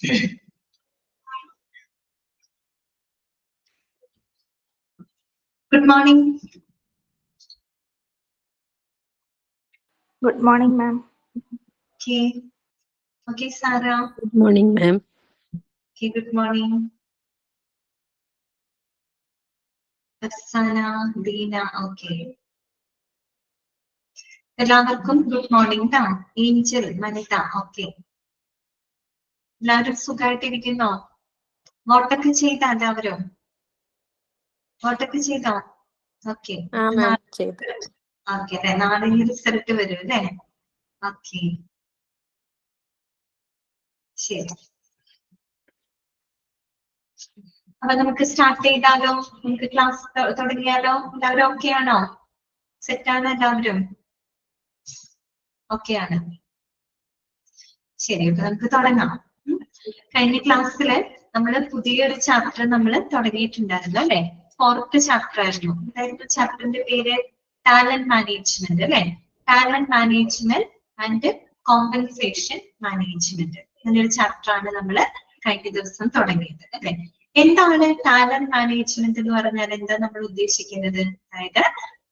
Good morning. Good morning, ma'am. Okay. Okay, Sarah. Good morning, ma'am. Okay, good morning. Afsana, Deena, okay. എല്ലാവർക്കും good morning ട്ടാ. Angel, വനിത, okay. എല്ലാവരും സുഖമായിട്ടിരിക്കുന്നോ? വോട്ടൊക്കെ ചെയ്ത എല്ലാവരും? വോട്ടൊക്കെ ചെയ്തോ? ഓക്കെ. ഓക്കെ അല്ലെ, നാളെ റിസൾട്ട് വരും അല്ലേ? ഓക്കെ, ശരി. അപ്പൊ നമുക്ക് സ്റ്റാർട്ട് ചെയ്താലോ? നമുക്ക് ക്ലാസ് തുടങ്ങിയാലോ? എല്ലാവരും ഓക്കെ ആണോ? സെറ്റാണ് എല്ലാവരും? ഓക്കെ ആണ്. ശരി, അപ്പൊ നമുക്ക് തുടങ്ങാം. കഴിഞ്ഞ ക്ലാസ്സില് നമ്മള് പുതിയൊരു ചാപ്റ്റർ നമ്മൾ തുടങ്ങിയിട്ടുണ്ടായിരുന്നു അല്ലെ? 4th ചാപ്റ്റർ ആയിരുന്നു. അതായത് ചാപ്റ്ററിന്റെ പേര് ടാലന്റ് മാനേജ്മെന്റ് അല്ലെ? Talent management and compensation management എന്നൊരു ചാപ്റ്റർ ആണ് നമ്മൾ കഴിഞ്ഞ ദിവസം തുടങ്ങിയത് അല്ലെ? എന്താണ് ടാലന്റ് മാനേജ്മെന്റ് എന്ന് പറഞ്ഞാൽ എന്താ നമ്മൾ ഉദ്ദേശിക്കുന്നത്? അതായത്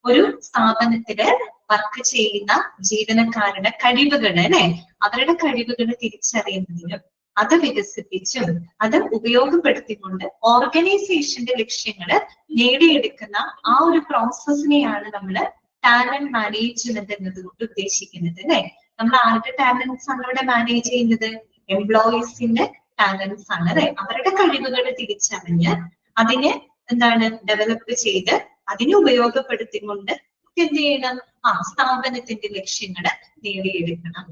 ഒരു സ്ഥാപനത്തില് വർക്ക് ചെയ്യുന്ന ജീവനക്കാരുടെ കഴിവുകൾ അല്ലെ, അവരുടെ കഴിവുകൾ തിരിച്ചറിയുന്നതിനും അത് വികസിപ്പിച്ചും അത് ഉപയോഗപ്പെടുത്തിക്കൊണ്ട് ഓർഗനൈസേഷന്റെ ലക്ഷ്യങ്ങൾ നേടിയെടുക്കുന്ന ആ ഒരു പ്രോസസ്സിനെയാണ് നമ്മൾ ടാലന്റ് മാനേജ്മെന്റ് എന്നതുകൊണ്ട് ഉദ്ദേശിക്കുന്നത് അല്ലെ? നമ്മൾ ആരുടെ ടാലന്റ്സ് ആണ് ഇവിടെ മാനേജ് ചെയ്യുന്നത്? എംപ്ലോയീസിന്റെ ടാലന്റ്സ് ആണ് അല്ലെ? അവരുടെ കഴിവുകൾ തിരിച്ചറിഞ്ഞ് അതിനെ എന്താണ് ഡെവലപ്പ് ചെയ്ത് അതിനെ ഉപയോഗപ്പെടുത്തിക്കൊണ്ട് എന്ത് ചെയ്യണം? സ്ഥാപനത്തിന്റെ ലക്ഷ്യങ്ങൾ നേടിയെടുക്കണം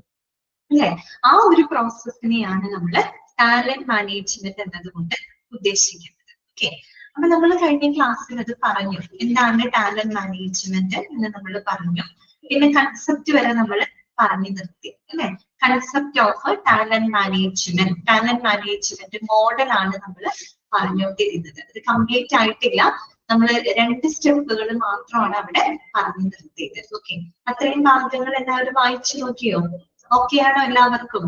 അല്ലെ? ആ ഒരു പ്രോസസ്സിനെയാണ് നമ്മൾ ടാലന്റ് മാനേജ്മെന്റ് എന്നതുകൊണ്ട് ഉദ്ദേശിക്കുന്നത്. ഓക്കെ, അപ്പൊ നമ്മൾ കഴിഞ്ഞ ക്ലാസ്സിൽ അത് പറഞ്ഞു. എന്താണ് ടാലന്റ് മാനേജ്മെന്റ് എന്ന് നമ്മൾ പറഞ്ഞു. പിന്നെ കൺസെപ്റ്റ് വരെ നമ്മൾ പറഞ്ഞു നിർത്തി അല്ലെ? Concept of talent management model ആണ് നമ്മൾ പറഞ്ഞുകൊണ്ടിരുന്നത്. അത് കംപ്ലീറ്റ് ആയിട്ടില്ല. നമ്മൾ 2 സ്റ്റെപ്പുകൾ മാത്രമാണ് അവിടെ പറഞ്ഞു നിർത്തിയത്. ഓക്കെ, അത്രയും ഭാഗങ്ങൾ എല്ലാവരും വായിച്ചു നോക്കിയോ? ഓക്കെ ആണോ എല്ലാവർക്കും?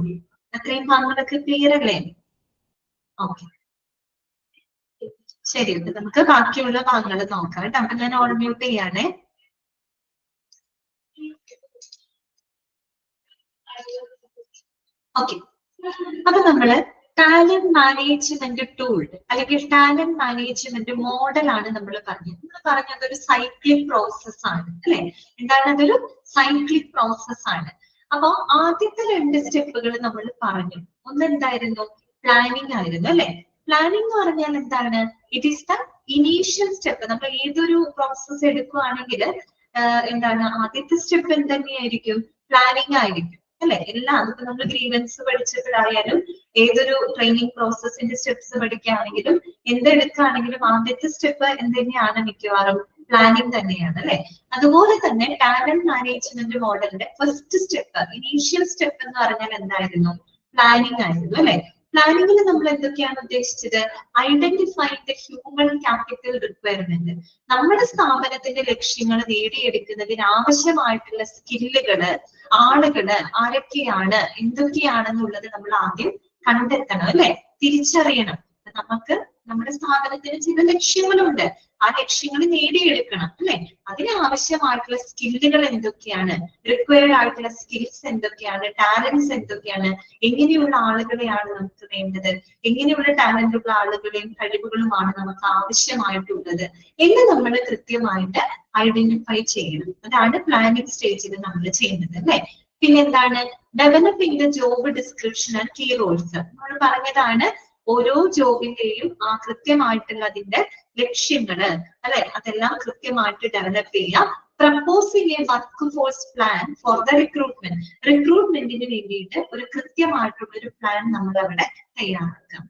അത്രയും ഭാഗങ്ങളൊക്കെ ക്ലിയർ അല്ലേ? ഓക്കെ, ശരി. നമുക്ക് ബാക്കിയുള്ള ഭാഗങ്ങൾ നോക്കാം കേട്ടോ. അപ്പൊ ഞാൻ ഓൾ മ്യൂട്ട് ചെയ്യാനേ. ഓക്കെ, അപ്പൊ നമ്മള് ടാലന്റ് മാനേജ്മെന്റ് ടൂൾ അല്ലെങ്കിൽ ടാലന്റ് മാനേജ്മെന്റ് മോഡൽ ആണ് നമ്മൾ പറഞ്ഞത്. നമ്മൾ പറഞ്ഞത് ഒരു സൈക്ലിക് പ്രോസസ് ആണ് അല്ലെ? എന്താണ്? അതൊരു സൈക്ലിക് പ്രോസസ് ആണ്. അപ്പൊ ആദ്യത്തെ 2 സ്റ്റെപ്പുകൾ നമ്മൾ പറഞ്ഞു. ഒന്ന് എന്തായിരുന്നു? പ്ലാനിങ് ആയിരുന്നു അല്ലെ? പ്ലാനിങ് എന്ന് പറഞ്ഞാൽ എന്താണ്? It is the initial step. നമ്മൾ ഏതൊരു പ്രോസസ് എടുക്കുകയാണെങ്കിൽ എന്താണ് ആദ്യത്തെ സ്റ്റെപ്പ് എന്തുതന്നെയായിരിക്കും? പ്ലാനിങ് ആയിരിക്കും അല്ലെ? എല്ലാം അതിപ്പോ നമ്മൾ ഗ്രീവൻസ് പഠിച്ചപ്പോഴായാലും ഏതൊരു ട്രെയിനിങ് പ്രോസസ്സിന്റെ സ്റ്റെപ്സ് പഠിക്കുകയാണെങ്കിലും എന്തെടുക്കുകയാണെങ്കിലും ആദ്യത്തെ സ്റ്റെപ്പ് എന്തുതന്നെയാണ്? മിക്കവാറും പ്ലാനിങ് തന്നെയാണ് അല്ലെ? അതുപോലെ തന്നെ ടാലന്റ് മാനേജ്മെന്റ് മോഡലിന്റെ ഫസ്റ്റ് സ്റ്റെപ്പ്, ഇനീഷ്യൽ സ്റ്റെപ്പ് എന്ന് പറഞ്ഞാൽ എന്തായിരുന്നു? പ്ലാനിങ് ആയിരുന്നു അല്ലെ? പ്ലാനിങ്ങിൽ നമ്മൾ എന്തൊക്കെയാണ് ഉദ്ദേശിച്ചത്? Identify the human capital requirement. നമ്മുടെ സ്ഥാപനത്തിന്റെ ലക്ഷ്യങ്ങൾ നേടിയെടുക്കുന്നതിന് ആവശ്യമായിട്ടുള്ള സ്കില്ലുകള്, ആളുകള് ആരൊക്കെയാണ്, എന്തൊക്കെയാണെന്നുള്ളത് നമ്മൾ ആദ്യം കണ്ടെത്തണം അല്ലെ? തിരിച്ചറിയണം. നമുക്ക് നമ്മുടെ സ്ഥാപനത്തിന് ചില ലക്ഷ്യങ്ങളുണ്ട്. ആ ലക്ഷ്യങ്ങൾ നേടിയെടുക്കണം അല്ലെ? അതിനാവശ്യമായിട്ടുള്ള സ്കില്ലുകൾ എന്തൊക്കെയാണ്, റിക്വയർഡ് ആയിട്ടുള്ള സ്കിൽസ് എന്തൊക്കെയാണ്, ടാലന്റ്സ് എന്തൊക്കെയാണ്, എങ്ങനെയുള്ള ആളുകളെയാണ് നമുക്ക് വേണ്ടത്, എങ്ങനെയുള്ള ടാലന്റ് ഉള്ള ആളുകളെയും കഴിവുകളുമാണ് നമുക്ക് ആവശ്യമായിട്ടുള്ളത് എന്ന് നമ്മൾ കൃത്യമായിട്ട് ഐഡന്റിഫൈ ചെയ്യണം. അതാണ് പ്ലാനിങ് സ്റ്റേജിൽ നമ്മൾ ചെയ്യുന്നത് അല്ലെ? പിന്നെന്താണ്? Developing the job description and key roles. നമ്മൾ പറഞ്ഞതാണ് ഓരോ ജോബിന്റെയും ആ കൃത്യമായിട്ടുള്ള അതിന്റെ ലക്ഷ്യങ്ങള് അല്ലെ, അതെല്ലാം കൃത്യമായിട്ട് ഡെവലപ്പ് ചെയ്യാം. Proposing a work force plan for the recruitment. റിക്രൂട്ട്മെന്റിന് വേണ്ടിയിട്ട് ഒരു കൃത്യമായിട്ടുള്ള ഒരു പ്ലാൻ നമ്മൾ അവിടെ തയ്യാറാക്കാം.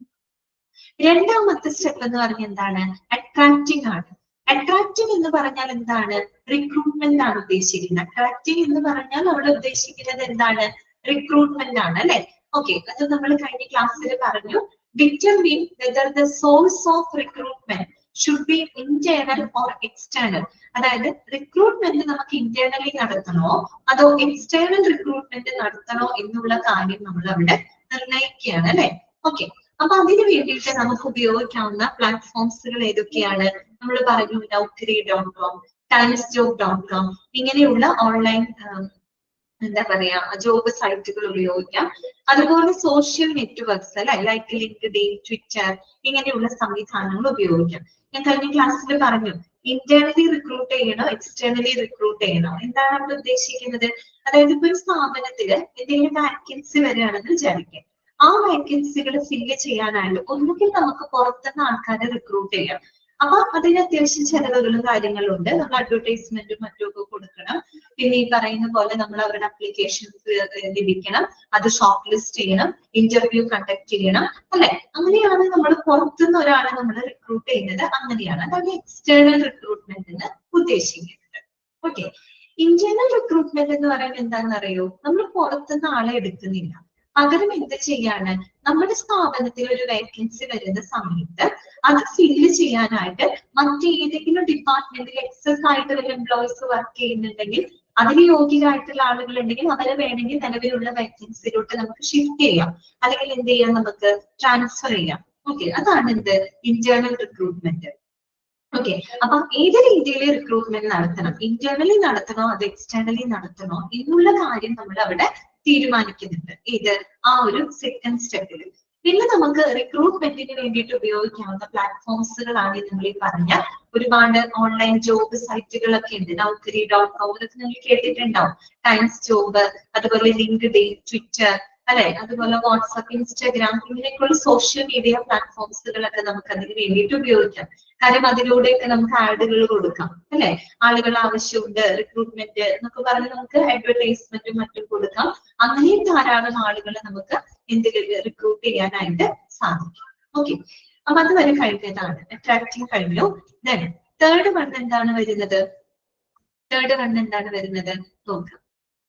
രണ്ടാമത്തെ സ്റ്റെപ്പ് എന്ന് പറഞ്ഞാൽ എന്താണ്? അട്രാക്റ്റിംഗ് ആണ്. അട്രാക്റ്റിംഗ് എന്ന് പറഞ്ഞാൽ എന്താണ്? റിക്രൂട്ട്മെന്റ് ആണ് ഉദ്ദേശിക്കുന്നത്. അട്രാക്റ്റിംഗ് എന്ന് പറഞ്ഞാൽ അവിടെ ഉദ്ദേശിക്കുന്നത് എന്താണ്? റിക്രൂട്ട്മെന്റ് ആണ് അല്ലെ? ഓക്കെ, അത് നമ്മൾ കഴിഞ്ഞ ക്ലാസ്സിൽ പറഞ്ഞു. Determine whether the source of recruitment should be internal or external. അതായത് റിക്രൂട്ട്മെന്റ് നമുക്ക് ഇന്റേണലി നടത്തണോ അതോ എക്സ്റ്റേണൽ റിക്രൂട്ട്മെന്റ് നടത്തണോ എന്നുള്ള കാര്യം നമ്മൾ അവിടെ നിർണ്ണയിക്കുകയാണ് അല്ലെ? ഓക്കെ, അപ്പൊ അതിന് വേണ്ടിയിട്ട് നമുക്ക് ഉപയോഗിക്കാവുന്ന പ്ലാറ്റ്ഫോംസുകൾ ഏതൊക്കെയാണ്? നമ്മൾ പറഞ്ഞു Naukri.com, timesjob.com ഇങ്ങനെയുള്ള ഓൺലൈൻ എന്താ പറയാ ജോബ് സൈറ്റുകൾ ഉപയോഗിക്കാം. അതുപോലെ സോഷ്യൽ നെറ്റ്വർക്ക്സ് അല്ലെ, ലൈക്ക് ലിങ്ക്ഡ്ഇൻ, ട്വിറ്റർ ഇങ്ങനെയുള്ള സംവിധാനങ്ങൾ ഉപയോഗിക്കാം. ഞാൻ കഴിഞ്ഞ ക്ലാസ്സിൽ പറഞ്ഞു ഇന്റേണലി റിക്രൂട്ട് ചെയ്യണോ എക്സ്റ്റേണലി റിക്രൂട്ട് ചെയ്യണോ, എന്താണ് അവിടെ ഉദ്ദേശിക്കുന്നത്? അതായത് ഇപ്പൊ ഒരു സ്ഥാപനത്തില് എന്തെങ്കിലും വാക്കൻസി വരികയാണെന്ന് വിചാരിക്കാം. ആ വാക്കൻസികൾ ഫില്ല് ചെയ്യാനായിട്ട് ഒന്നുകിൽ നമുക്ക് പുറത്തുനിന്ന് ആൾക്കാരെ റിക്രൂട്ട് ചെയ്യാം. അപ്പൊ അതിന് അത്യാവശ്യം ചെലവുകളും കാര്യങ്ങളും ഉണ്ട്. നമ്മൾ അഡ്വർടൈസ്മെന്റും മറ്റുമൊക്കെ കൊടുക്കണം. പിന്നെ ഈ പറയുന്ന പോലെ നമ്മൾ അവരുടെ അപ്ലിക്കേഷൻസ് ലഭിക്കണം, അത് ഷോർട്ട് ലിസ്റ്റ് ചെയ്യണം, ഇന്റർവ്യൂ കണ്ടക്ട് ചെയ്യണം അല്ലെ. അങ്ങനെയാണ് നമ്മൾ പുറത്തുനിന്ന് ഒരാളെ നമ്മൾ റിക്രൂട്ട് ചെയ്യുന്നത്. അങ്ങനെയാണ് അതാണ് എക്സ്റ്റേണൽ റിക്രൂട്ട്മെന്റ് എന്ന് ഉദ്ദേശിക്കുന്നത്. ഓക്കെ, ഇന്റേണൽ റിക്രൂട്ട്മെന്റ് എന്ന് പറയുന്നത് എന്താണെന്ന് അറിയോ? നമ്മൾ പുറത്തുനിന്ന് ആളെ എടുക്കുന്നില്ല, പകരം എന്ത് ചെയ്യാണ്, നമ്മുടെ സ്ഥാപനത്തിൽ ഒരു വേക്കൻസി വരുന്ന സമയത്ത് അത് ഫില്ല് ചെയ്യാനായിട്ട് മറ്റേതെങ്കിലും ഡിപ്പാർട്ട്മെന്റിൽ എക്സസ് ആയിട്ട് ഒരു എംപ്ലോയീസ് വർക്ക് ചെയ്യുന്നുണ്ടെങ്കിൽ, അതിന് യോഗ്യരായിട്ടുള്ള ആളുകൾ ഉണ്ടെങ്കിൽ അവരെ വേണമെങ്കിൽ നിലവിലുള്ള വേക്കൻസിയിലോട്ട് നമുക്ക് ഷിഫ്റ്റ് ചെയ്യാം, അല്ലെങ്കിൽ എന്ത് ചെയ്യാം, നമുക്ക് ട്രാൻസ്ഫർ ചെയ്യാം. ഓക്കെ, അതാണ് എന്ത് ഇന്റേണൽ റിക്രൂട്ട്മെന്റ്. ഓക്കെ, അപ്പൊ ഏത് രീതിയിൽ റിക്രൂട്ട്മെന്റ് നടത്തണം, ഇന്റേണലി നടത്തണോ അത് എക്സ്റ്റേണലി നടത്തണോ എന്നുള്ള കാര്യം നമ്മൾ അവിടെ തീരുമാനിക്കുന്നുണ്ട്. ഇത് ആ ഒരു സെക്കൻഡ് സ്റ്റെപ്പിൽ. പിന്നെ നമുക്ക് റിക്രൂട്ട്മെന്റിന് വേണ്ടിയിട്ട് ഉപയോഗിക്കാവുന്ന പ്ലാറ്റ്ഫോംസുകളാണ് നമ്മൾ ഈ പറഞ്ഞ ഒരുപാട് ഓൺലൈൻ ജോബ് സൈറ്റുകളൊക്കെ ഉണ്ട്. Naukri.com ഇതൊക്കെ നിങ്ങൾ കേട്ടിട്ടുണ്ടാവും. ടൈംസ് ജോബ്, അതുപോലെ ലിങ്ക്ഡ്ഇൻ, ട്വിറ്റർ അല്ലെ, അതുപോലെ വാട്സ്ആപ്പ്, ഇൻസ്റ്റാഗ്രാം ഇങ്ങനെയൊക്കെയുള്ള സോഷ്യൽ മീഡിയ പ്ലാറ്റ്ഫോംസുകളൊക്കെ നമുക്ക് അതിന് വേണ്ടിയിട്ട് ഉപയോഗിക്കാം. കാര്യം അതിലൂടെയൊക്കെ നമുക്ക് ആഡുകൾ കൊടുക്കാം അല്ലെ. ആളുകൾ ആവശ്യമുണ്ട് റിക്രൂട്ട്മെന്റ് എന്നൊക്കെ പറഞ്ഞ് നമുക്ക് അഡ്വർടൈസ്മെന്റും മറ്റും കൊടുക്കാം. അങ്ങനെയും ധാരാളം ആളുകളെ നമുക്ക് എന്തിൽ റിക്രൂട്ട് ചെയ്യാനായിട്ട് സാധിക്കും. ഓക്കെ, അപ്പൊ അത് വരെ കഴിഞ്ഞതാണ്. അട്രാക്ടിങ് കഴിഞ്ഞു. ദെൻ തേർഡ് വൺ എന്താണ് വരുന്നത്? നോക്കാം,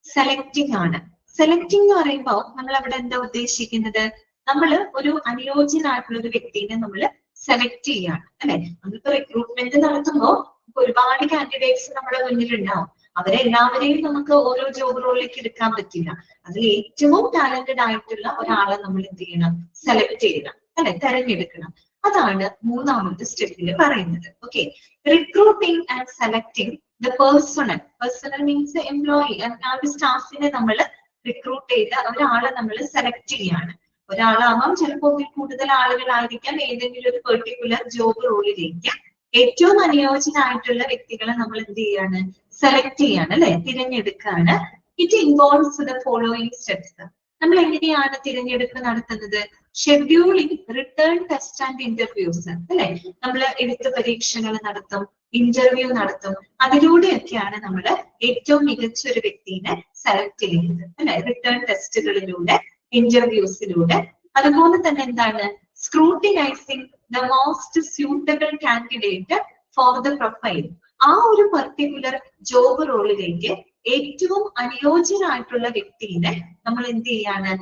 സെലക്ടിങ് ആണ്. സെലക്ടിങ് എന്ന് പറയുമ്പോൾ നമ്മൾ അവിടെ എന്താ ഉദ്ദേശിക്കുന്നത്? നമ്മൾ ഒരു അനുയോജ്യനായിട്ടുള്ള ഒരു വ്യക്തിനെ നമ്മൾ സെലക്ട് ചെയ്യാണ് അല്ലെ. നമ്മളിപ്പോ റിക്രൂട്ട്മെന്റ് നടത്തുമ്പോൾ ഒരുപാട് കാൻഡിഡേറ്റ്സ് നമ്മുടെ മുന്നിലുണ്ടാവും. അവരെല്ലാവരെയും നമുക്ക് ഓരോ ജോബ് റോളിലേക്ക് എടുക്കാൻ പറ്റില്ല. അതിൽ ഏറ്റവും ടാലന്റഡ് ആയിട്ടുള്ള ഒരാളെ നമ്മൾ എന്ത് ചെയ്യണം, സെലക്ട് ചെയ്യണം അല്ലെ, തെരഞ്ഞെടുക്കണം. അതാണ് മൂന്നാമത്തെ സ്റ്റെപ്പിൽ പറയുന്നത്. Okay, recruiting and selecting the personal means employee, ആ ഒരു സ്റ്റാഫിനെ നമ്മൾ റിക്രൂട്ട് ചെയ്ത് ഒരാളെ നമ്മൾ സെലക്ട് ചെയ്യാണ്. ഒരാളാവാം, ചിലപ്പോൾ കൂടുതൽ ആളുകളായിരിക്കാം. ഏതെങ്കിലും ഒരു പെർട്ടിക്കുലർ ജോബ് റോളിലേക്ക് ഏറ്റവും അനുയോജ്യനായിട്ടുള്ള വ്യക്തികളെ നമ്മൾ എന്ത് ചെയ്യാണ്, സെലക്ട് ചെയ്യാണ് അല്ലെ, തിരഞ്ഞെടുക്കാണ്. It involves the following steps. നമ്മൾ എങ്ങനെയാണ് തിരഞ്ഞെടുപ്പ് നടത്തുന്നത്? Scheduling, written test and interviews അല്ലെ. നമ്മൾ എഴുത്ത് പരീക്ഷകൾ നടത്തും, ഇന്റർവ്യൂ നടത്തും. അതിലൂടെയൊക്കെയാണ് നമ്മൾ ഏറ്റവും മികച്ച ഒരു വ്യക്തിനെ സെലക്ട് ചെയ്യുന്നത് അല്ലെ, റിട്ടേൺ ടെസ്റ്റുകളിലൂടെ, ഇന്റർവ്യൂസിലൂടെ. അതുപോലെ തന്നെ എന്താണ്, scrutinizing the most suitable candidate for the profile. ആ ഒരു പർട്ടിക്കുലർ ജോബ് റോളിലേക്ക് ഏറ്റവും അനുയോജ്യനായിട്ടുള്ള വ്യക്തിയെ നമ്മൾ എന്ത് ചെയ്യാണ്,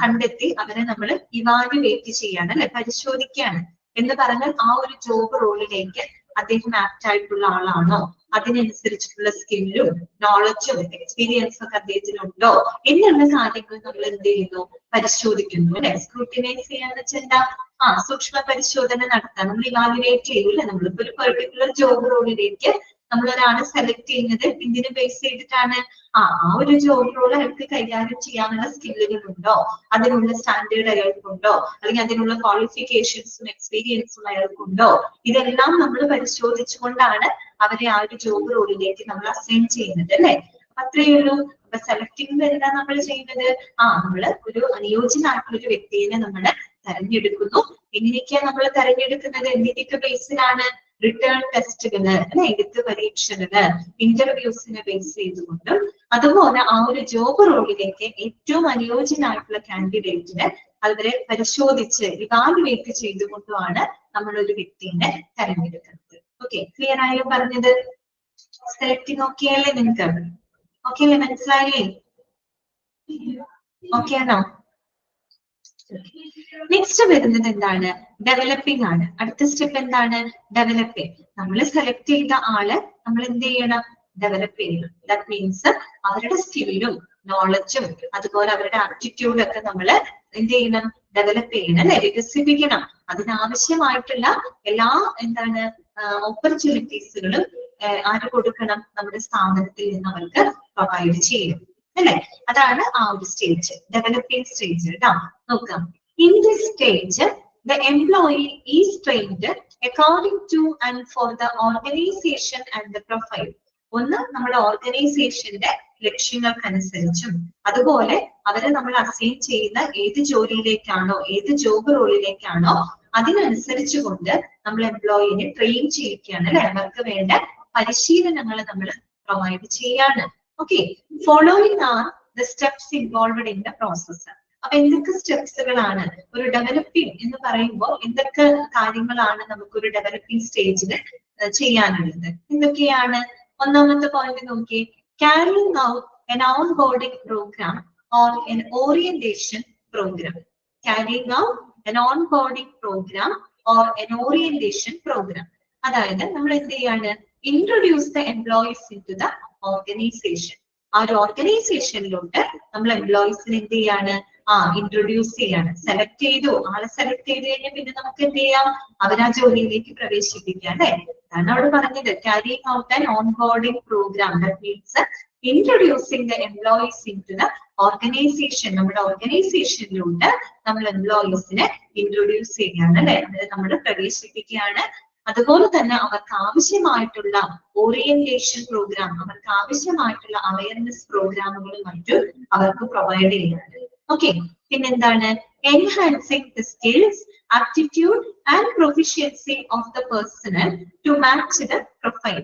കണ്ടെത്തി അവരെ നമ്മൾ ഇവാലുവേറ്റ് ചെയ്യാണ് അല്ലെ, പരിശോധിക്കുകയാണ്. എന്ന് പറഞ്ഞാൽ ആ ഒരു ജോബ് റോളിലേക്ക് അദ്ദേഹം ആപ്റ്റ് ആയിട്ടുള്ള ആളാണോ, അതിനനുസരിച്ചിട്ടുള്ള സ്കില്ലും നോളജും എക്സ്പീരിയൻസും ഒക്കെ അദ്ദേഹത്തിനുണ്ടോ എന്നുള്ള കാര്യങ്ങൾ നമ്മൾ എന്ത് ചെയ്യുന്നു, പരിശോധിക്കുന്നു അല്ലെ. സ്ക്രൂട്ടിനൈസ് ചെയ്യാന്ന് വെച്ചാൽ എന്താ, സൂക്ഷ്മ പരിശോധന നടത്താൻ നമ്മൾ ഇവാലുവേറ്റ് ചെയ്യൂല്ലേ. നമ്മളിപ്പോ ഒരു പെർട്ടിക്കുലർ ജോബ് റോളിലേക്ക് നമ്മൾ ഒരാളെ സെലക്ട് ചെയ്യുന്നത് എന്തിനു ബേസ് ചെയ്തിട്ടാണ്, ആ ഒരു ജോബ് റോൾ അയാൾക്ക് കൈകാര്യം ചെയ്യാനുള്ള സ്കില്ലുകൾ ഉണ്ടോ, അതിനുള്ള സ്റ്റാൻഡേർഡ് അയാൾക്കുണ്ടോ, അല്ലെങ്കിൽ അതിനുള്ള ക്വാളിഫിക്കേഷൻസും എക്സ്പീരിയൻസും അയാൾക്കുണ്ടോ, ഇതെല്ലാം നമ്മൾ പരിശോധിച്ചുകൊണ്ടാണ് അവരെ ആ ഒരു ജോബ് റോളിലേക്ക് നമ്മൾ അസൈൻ ചെയ്യുന്നത് അല്ലെ. അത്രയേ ഉള്ളൂ. അപ്പൊ സെലക്ടിംഗ് എന്താ നമ്മൾ ചെയ്യുന്നത്, നമ്മള് ഒരു അനുയോജ്യനായിട്ടുള്ള ഒരു വ്യക്തിയെ നമ്മൾ തെരഞ്ഞെടുക്കുന്നു. എങ്ങനെയൊക്കെയാണ് നമ്മൾ തെരഞ്ഞെടുക്കുന്നത്, എന്തിനൊക്കെ ബേസിലാണ്? റിട്ടേൺ ടെസ്റ്റുകള് അല്ലെ, എഴുത്ത് പരീക്ഷകള്, ഇന്റർവ്യൂസിനെ ബേസ് ചെയ്തുകൊണ്ടും, അതുപോലെ ആ ഒരു ജോബ് റോളിലേക്ക് ഏറ്റവും അനുയോജ്യനായിട്ടുള്ള കാൻഡിഡേറ്റിനെ അവരെ പരിശോധിച്ച് ഇവാലുവേറ്റ് ചെയ്തുകൊണ്ടുമാണ് നമ്മൾ ഒരു വ്യക്തിയെ തെരഞ്ഞെടുക്കുന്നത്. ഓക്കെ, ക്ലിയർ ആയോ പറഞ്ഞത്? സെലക്ടിങ് ഓക്കെ അല്ലേ നിങ്ങൾക്ക്? ഓക്കെ അല്ലേ, മനസ്സിലായില്ലേ? ഓക്കെ ആണോ? നെക്സ്റ്റ് വരുന്നത് എന്താണ്, ഡെവലപ്പിംഗ് ആണ്. അടുത്ത സ്റ്റെപ്പ് എന്താണ്, ഡെവലപ്പിംഗ്. നമ്മൾ സെലക്ട് ചെയ്ത ആളെ നമ്മൾ എന്ത് ചെയ്യണം, ഡെവലപ്പ് ചെയ്യണം. ദാറ്റ് മീൻസ് അവരുടെ സ്കില്ലും നോളജും അതുപോലെ അവരുടെ ആപ്റ്റിറ്റ്യൂഡ് ഒക്കെ നമ്മൾ എന്ത് ചെയ്യണം, ഡെവലപ്പ് ചെയ്യണം അല്ലെ, വികസിപ്പിക്കണം. അതിനാവശ്യമായിട്ടുള്ള എല്ലാ ഓപ്പർച്യൂണിറ്റീസുകളും ആര് കൊടുക്കണം, നമ്മുടെ സ്ഥാപനത്തിൽ നിന്ന് അവർക്ക് പ്രൊവൈഡ് ചെയ്യും അല്ലെ. അതാണ് ആ ഒരു സ്റ്റേജ്, ഡെവലപ്പിംഗ് സ്റ്റേജ് കേട്ടോ. നോക്കാം, in this stage the employee is trained according to and for the organization and the profile. ഒന്ന് നമ്മുടെ ഓർഗനൈസേഷന്റെ ലക്ഷ്യങ്ങൾക്കനുസരിച്ചും അതുപോലെ അവരെ നമ്മൾ അസൈൻ ചെയ്യുന്ന ഏത് ജോലിയിലേക്കാണോ, ഏത് ജോബ് റോളിലേക്കാണോ അതിനനുസരിച്ച് കൊണ്ട് നമ്മൾ എംപ്ലോയിനെ ട്രെയിൻ ചെയ്യിക്കുകയാണ് അല്ലെ, അവർക്ക് വേണ്ട പരിശീലനങ്ങൾ നമ്മൾ പ്രൊവൈഡ് ചെയ്യാണ്. Okay, following are the steps involved in the process. അപ്പൊ എന്തൊക്കെ സ്റ്റെപ്സുകളാണ് ഒരു ഡെവലപ്പിംഗ് എന്ന് പറയുമ്പോൾ, എന്തൊക്കെ കാര്യങ്ങളാണ് നമുക്കൊരു ഡെവലപ്പിംഗ് സ്റ്റേജിൽ ചെയ്യാനുള്ളത്, എന്തൊക്കെയാണ്? ഒന്നാമത്തെ പോയിന്റ് നോക്കി, carrying out an onboarding program or an orientation program. Carrying out an onboarding program or an orientation program. അതായത് നമ്മൾ എന്ത് ചെയ്യാണ്, introduce the employees into the organization. ആ ഒരു ഓർഗനൈസേഷനിലോട്ട് നമ്മൾ എംപ്ലോയീസിന് എന്ത് ചെയ്യാണ്, ഇൻട്രൊഡ്യൂസ് ചെയ്യാണ്. സെലക്ട് ചെയ്തു, ആളെ സെലക്ട് ചെയ്ത് കഴിഞ്ഞാൽ പിന്നെ നമുക്ക് എന്ത് ചെയ്യാം, അവരാ ജോലിയിലേക്ക് പ്രവേശിപ്പിക്കാം അല്ലെ. അതാണ് അവിടെ പറഞ്ഞത്, carrying out an onboarding program. That means introducing the employees into the organization. നമ്മുടെ ഓർഗനൈസേഷനിലോട്ട് നമ്മൾ എംപ്ലോയീസിനെ ഇൻട്രൊഡ്യൂസ് ചെയ്യാണ് അല്ലെ, അതായത് നമ്മൾ പ്രവേശിപ്പിക്കുകയാണ്. അതുപോലെ തന്നെ അവർക്ക് ആവശ്യമായിട്ടുള്ള ഓറിയന്റേഷൻ പ്രോഗ്രാം, അവർക്ക് ആവശ്യമായിട്ടുള്ള അവയർനെസ് പ്രോഗ്രാമുകളും മറ്റും അവർക്ക് പ്രൊവൈഡ് ചെയ്യുന്നുണ്ട്. ഓക്കെ, പിന്നെന്താണ്, enhancing the skills, aptitude and proficiency of the personnel to match the profile.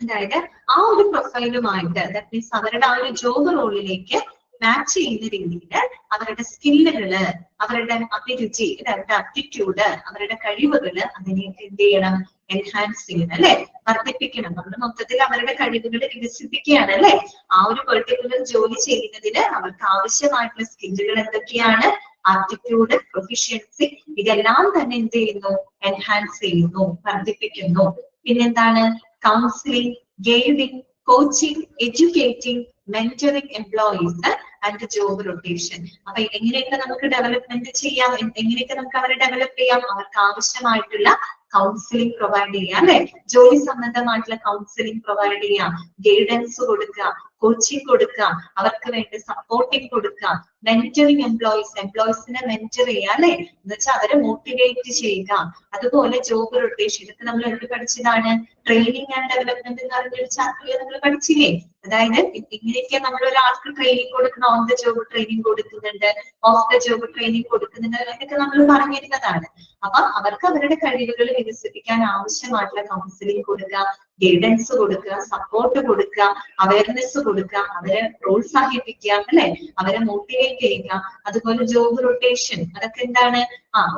അതായത് ആ ഒരു പ്രൊഫൈലുമായിട്ട്, ദാറ്റ് മീൻസ് അവരുടെ ആ ഒരു ജോബ് റോളിലേക്ക് മാച്ച് ചെയ്യുന്ന രീതിയിൽ അവരുടെ സ്കില്ലുകള്, അവരുടെ അഭിരുചി, അവരുടെ ആപ്റ്റിറ്റ്യൂഡ്, അവരുടെ കഴിവുകള് അതിനെയൊക്കെ എന്ത് ചെയ്യണം, എൻഹാൻസ് ചെയ്യണം അല്ലെ, വർദ്ധിപ്പിക്കണം. നമ്മൾ മൊത്തത്തിൽ അവരുടെ കഴിവുകൾ വികസിപ്പിക്കുകയാണ് അല്ലെ. ആ ഒരു പെർട്ടിക്കുലർ ജോലി ചെയ്യുന്നതിന് അവർക്ക് ആവശ്യമായിട്ടുള്ള സ്കില്ലുകൾ എന്തൊക്കെയാണ്, ആപ്റ്റിറ്റ്യൂഡ്, പ്രൊഫിഷ്യൻസി, ഇതെല്ലാം തന്നെ എന്ത് ചെയ്യുന്നു, എൻഹാൻസ് ചെയ്യുന്നു, വർദ്ധിപ്പിക്കുന്നു. പിന്നെന്താണ്, counselling, guiding, coaching, educating, mentoring employees and job rotation. അപ്പൊ എങ്ങനെയൊക്കെ നമുക്ക് ഡെവലപ്മെന്റ് ചെയ്യാം, എങ്ങനെയൊക്കെ നമുക്ക് അവരെ ഡെവലപ്പ് ചെയ്യാം, അവർക്ക് ആവശ്യമായിട്ടുള്ള കൗൺസിലിംഗ് പ്രൊവൈഡ് ചെയ്യാം അല്ലെ, ജോലി സംബന്ധമായിട്ടുള്ള കൗൺസിലിംഗ് പ്രൊവൈഡ് ചെയ്യാം, ഗൈഡൻസ് കൊടുക്കുക, കോച്ചിങ് കൊടുക്കുക, അവർക്ക് വേണ്ടി സപ്പോർട്ടിങ് കൊടുക്കുക, മെന്ററിങ് എംപ്ലോയീസിനെ മെന്റർ ചെയ്യുക അല്ലെ, എന്ന് വെച്ചാൽ അവരെ മോട്ടിവേറ്റ് ചെയ്യുക. അതുപോലെ ജോബ് റൊട്ടേഷൻ, ഇതൊക്കെ നമ്മൾ എന്ത് പഠിച്ചതാണ്, ട്രെയിനിങ് ആൻഡ് ഡെവലപ്മെന്റ് എന്ന് പറഞ്ഞൊരു ചാപ്റ്ററിൽ നമ്മൾ പഠിച്ചില്ലേ. അതായത് ഇങ്ങനെയൊക്കെ നമ്മൾ ഒരാൾക്ക് ട്രെയിനിങ് കൊടുക്കണം, ഓൺ ദ ജോബ് ട്രെയിനിങ് കൊടുക്കുന്നുണ്ട്, ഓഫ് ദ ജോബ് ട്രെയിനിങ് കൊടുക്കുന്നുണ്ട്, എന്നൊക്കെ നമ്മൾ പറഞ്ഞിരുന്നതാണ്. അപ്പൊ അവർക്ക് അവരുടെ കഴിവുകൾ വികസിപ്പിക്കാൻ ആവശ്യമായിട്ടുള്ള കൗൺസിലിംഗ് കൊടുക്കുക, ഗൈഡൻസ് കൊടുക്കുക, സപ്പോർട്ട് കൊടുക്കുക, അവയർനെസ് കൊടുക്കുക, അവരെ പ്രോത്സാഹിപ്പിക്കുക അല്ലെ, അവരെ മോട്ടിവേറ്റ് ചെയ്യുക. അതുപോലെ ജോബ് റൊട്ടേഷൻ, അതൊക്കെ എന്താണ്,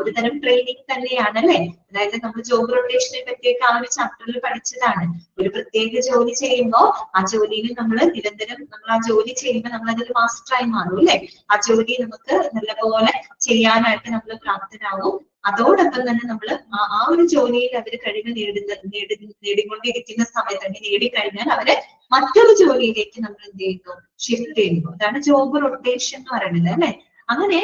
ഒരു തരം ട്രെയിനിങ് തന്നെയാണ് അല്ലെ. അതായത് നമ്മൾ ജോബ് റൊട്ടേഷനെ പറ്റിയൊക്കെ ആ ഒരു ചാപ്റ്ററിൽ പഠിച്ചതാണ്. ഒരു പ്രത്യേക ജോലി ചെയ്യുമ്പോൾ ആ ജോലിയിൽ നമ്മൾ നിരന്തരം നമ്മൾ ആ ജോലി ചെയ്യുമ്പോൾ നമ്മൾ അതിൽ മാസ്റ്ററായി മാറും അല്ലെ. ആ ജോലി നമുക്ക് നല്ലപോലെ ചെയ്യാനായിട്ട് നമ്മൾ പ്രാപ്തരാകും. അതോടൊപ്പം തന്നെ നമ്മൾ ആ ഒരു ജോലിയിൽ അവർ കഴിവ് നേടിക്കൊണ്ടിരിക്കുന്ന സമയത്ത് തന്നെ നേടിക്കഴിഞ്ഞാൽ അവരെ മറ്റൊരു ജോലിയിലേക്ക് നമ്മൾ എന്ത് ചെയ്യുന്നു, ഷിഫ്റ്റ് ചെയ്യുന്നു. അതാണ് ജോബ് റൊട്ടേഷൻ എന്ന് പറയുന്നത് അല്ലെ. അങ്ങനെ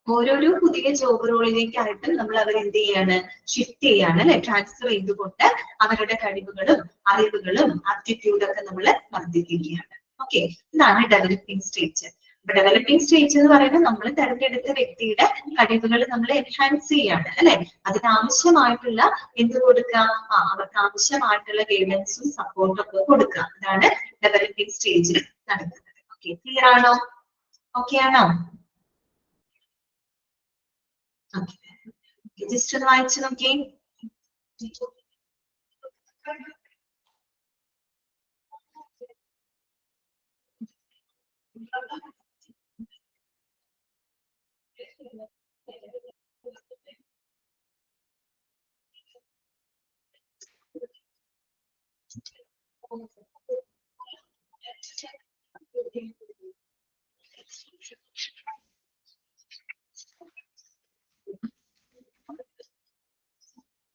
ഓരോരോ പുതിയ ജോബ് റോളിലേക്കായിട്ട് നമ്മൾ അവരെന്ത് ചെയ്യാണ്, ഷിഫ്റ്റ് ചെയ്യാണ് അല്ലെ, ട്രാൻസ്ഫർ ചെയ്തുകൊണ്ട് അവരുടെ കഴിവുകളും അറിവുകളും ആപ്റ്റിറ്റ്യൂഡും ഒക്കെ നമ്മൾ വർദ്ധിപ്പിക്കുകയാണ്. ഓക്കെ, ഇതാണ് ഡെവലപ്പിംഗ് സ്റ്റേജ്. അപ്പൊ ഡെവലപ്പിംഗ് സ്റ്റേജ് എന്ന് പറയുന്നത് നമ്മൾ തെരഞ്ഞെടുത്ത വ്യക്തിയുടെ കഴിവുകൾ നമ്മൾ എൻഹാൻസ് ചെയ്യാണ് അല്ലെ. അതിനാവശ്യമായിട്ടുള്ള എന്ത് കൊടുക്കുക, അവർക്ക് ആവശ്യമായിട്ടുള്ള ഗൈഡൻസും സപ്പോർട്ടും ഒക്കെ കൊടുക്കുക. അതാണ് ഡെവലപ്പിംഗ് സ്റ്റേജിൽ നടക്കുന്നത്. ഓക്കെ, ക്ലിയർ ആണോ? ഓക്കെ ആണോ? ജസ്റ്റ് ഒന്ന് വായിച്ചു നോക്കിയേ.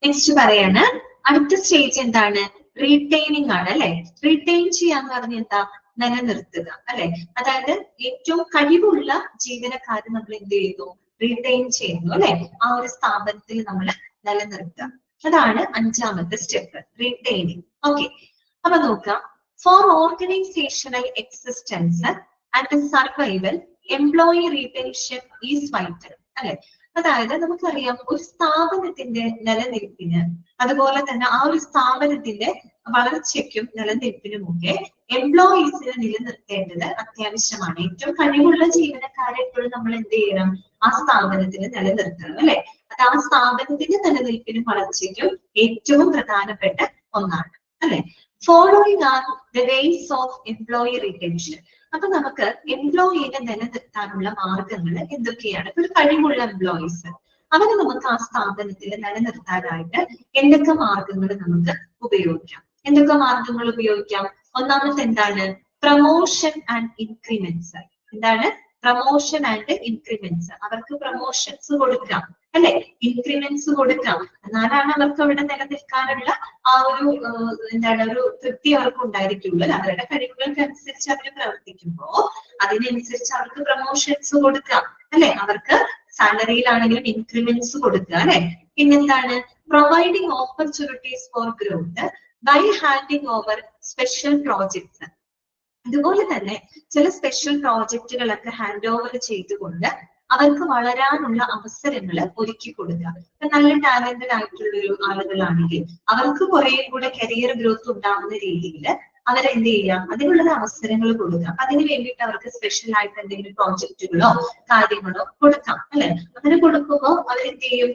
നെക്സ്റ്റ് പറയാണ്, അടുത്ത സ്റ്റേജ് എന്താണ്, റീറ്റെയിനിങ് ആണ് അല്ലെ. റീറ്റെയിൻ ചെയ്യാന്ന് പറഞ്ഞ എന്താ, നിലനിർത്തുക അല്ലെ. അതായത് ഏറ്റവും കഴിവുള്ള ജീവനക്കാരെ നമ്മൾ എന്ത് ചെയ്യുന്നു, റീറ്റെയിൻ ചെയ്യുന്നു അല്ലെ. ആ ഒരു സ്ഥാപനത്തിൽ നമ്മൾ നിലനിർത്തുക. അതാണ് അഞ്ചാമത്തെ സ്റ്റെപ്പ്, റീറ്റെയിനിങ്. ഓക്കെ, അപ്പൊ നോക്കാം. For organisational existence and survival employee retention is vital അല്ലെ. അതായത് നമുക്കറിയാം ഒരു സ്ഥാപനത്തിന്റെ നിലനിൽപ്പിന്, അതുപോലെ തന്നെ ആ ഒരു സ്ഥാപനത്തിന്റെ വളർച്ചയ്ക്കും നിലനിൽപ്പിനുമൊക്കെ എംപ്ലോയീസിനെ നിലനിർത്തേണ്ടത് അത്യാവശ്യമാണ്. ഏറ്റവും കഴിവുള്ള ജീവനക്കാരെ എപ്പോഴും നമ്മൾ എന്ത് ചെയ്യണം, ആ സ്ഥാപനത്തിന് നിലനിർത്തണം അല്ലെ. അത് ആ സ്ഥാപനത്തിന്റെ നിലനിൽപ്പിനും വളർച്ചയ്ക്കും ഏറ്റവും പ്രധാനപ്പെട്ട ഒന്നാണ് അല്ലെ. Following are the ways of employee retention. അപ്പൊ നമുക്ക് എംപ്ലോയിനെ നിലനിർത്താനുള്ള മാർഗങ്ങൾ എന്തൊക്കെയാണ്? ഒരു കഴിവുള്ള എംപ്ലോയീസ് അവരെ നമുക്ക് ആ സ്ഥാപനത്തിൽ നിലനിർത്താനായിട്ട് എന്തൊക്കെ മാർഗങ്ങൾ നമുക്ക് ഉപയോഗിക്കാം? എന്തൊക്കെ മാർഗങ്ങൾ ഉപയോഗിക്കാം? ഒന്നാമത്തെ എന്താണ്? Promotion and increments. എന്താണ്? Promotion and increments. അവർക്ക് പ്രൊമോഷൻസ് കൊടുക്കാം അല്ലെ, ഇൻക്രിമെന്റ്സ് കൊടുക്കാം. എന്നാലാണ് അവർക്ക് അവിടെ നിലനിൽക്കാനുള്ള ആ ഒരു എന്താണ് ഒരു തൃപ്തി അവർക്ക് ഉണ്ടായിരിക്കുള്ളൂ. അവരുടെ കഴിവുകൾക്കനുസരിച്ച് അവർ പ്രവർത്തിക്കുമ്പോ അതിനനുസരിച്ച് അവർക്ക് പ്രൊമോഷൻസ് കൊടുക്കാം അല്ലെ. അവർക്ക് സാലറിയിലാണെങ്കിലും ഇൻക്രിമെന്റ്സ് കൊടുക്കുക അല്ലെ. പിന്നെന്താണ്? Providing opportunities for growth by handing over special projects. അതുപോലെ തന്നെ ചില സ്പെഷ്യൽ പ്രോജക്റ്റുകളൊക്കെ ഹാൻഡ് ഓവർ ചെയ്തുകൊണ്ട് അവർക്ക് വളരാനുള്ള അവസരങ്ങൾ ഒരുക്കി കൊടുക്കുക. നല്ല ടാലന്റഡ് ആയിട്ടുള്ള ഒരു ആളുകളാണെങ്കിൽ അവർക്ക് കുറെ കൂടെ കരിയർ ഗ്രോത്ത് ഉണ്ടാവുന്ന രീതിയിൽ അവരെന്ത് ചെയ്യാം, അതിനുള്ള അവസരങ്ങൾ കൊടുക്കാം. അതിന് വേണ്ടിയിട്ട് അവർക്ക് സ്പെഷ്യൽ ആയിട്ട് എന്തെങ്കിലും പ്രോജക്റ്റുകളോ കാര്യങ്ങളോ കൊടുക്കാം അല്ലെ. അങ്ങനെ കൊടുക്കുമ്പോൾ അവരെന്ത് ചെയ്യും,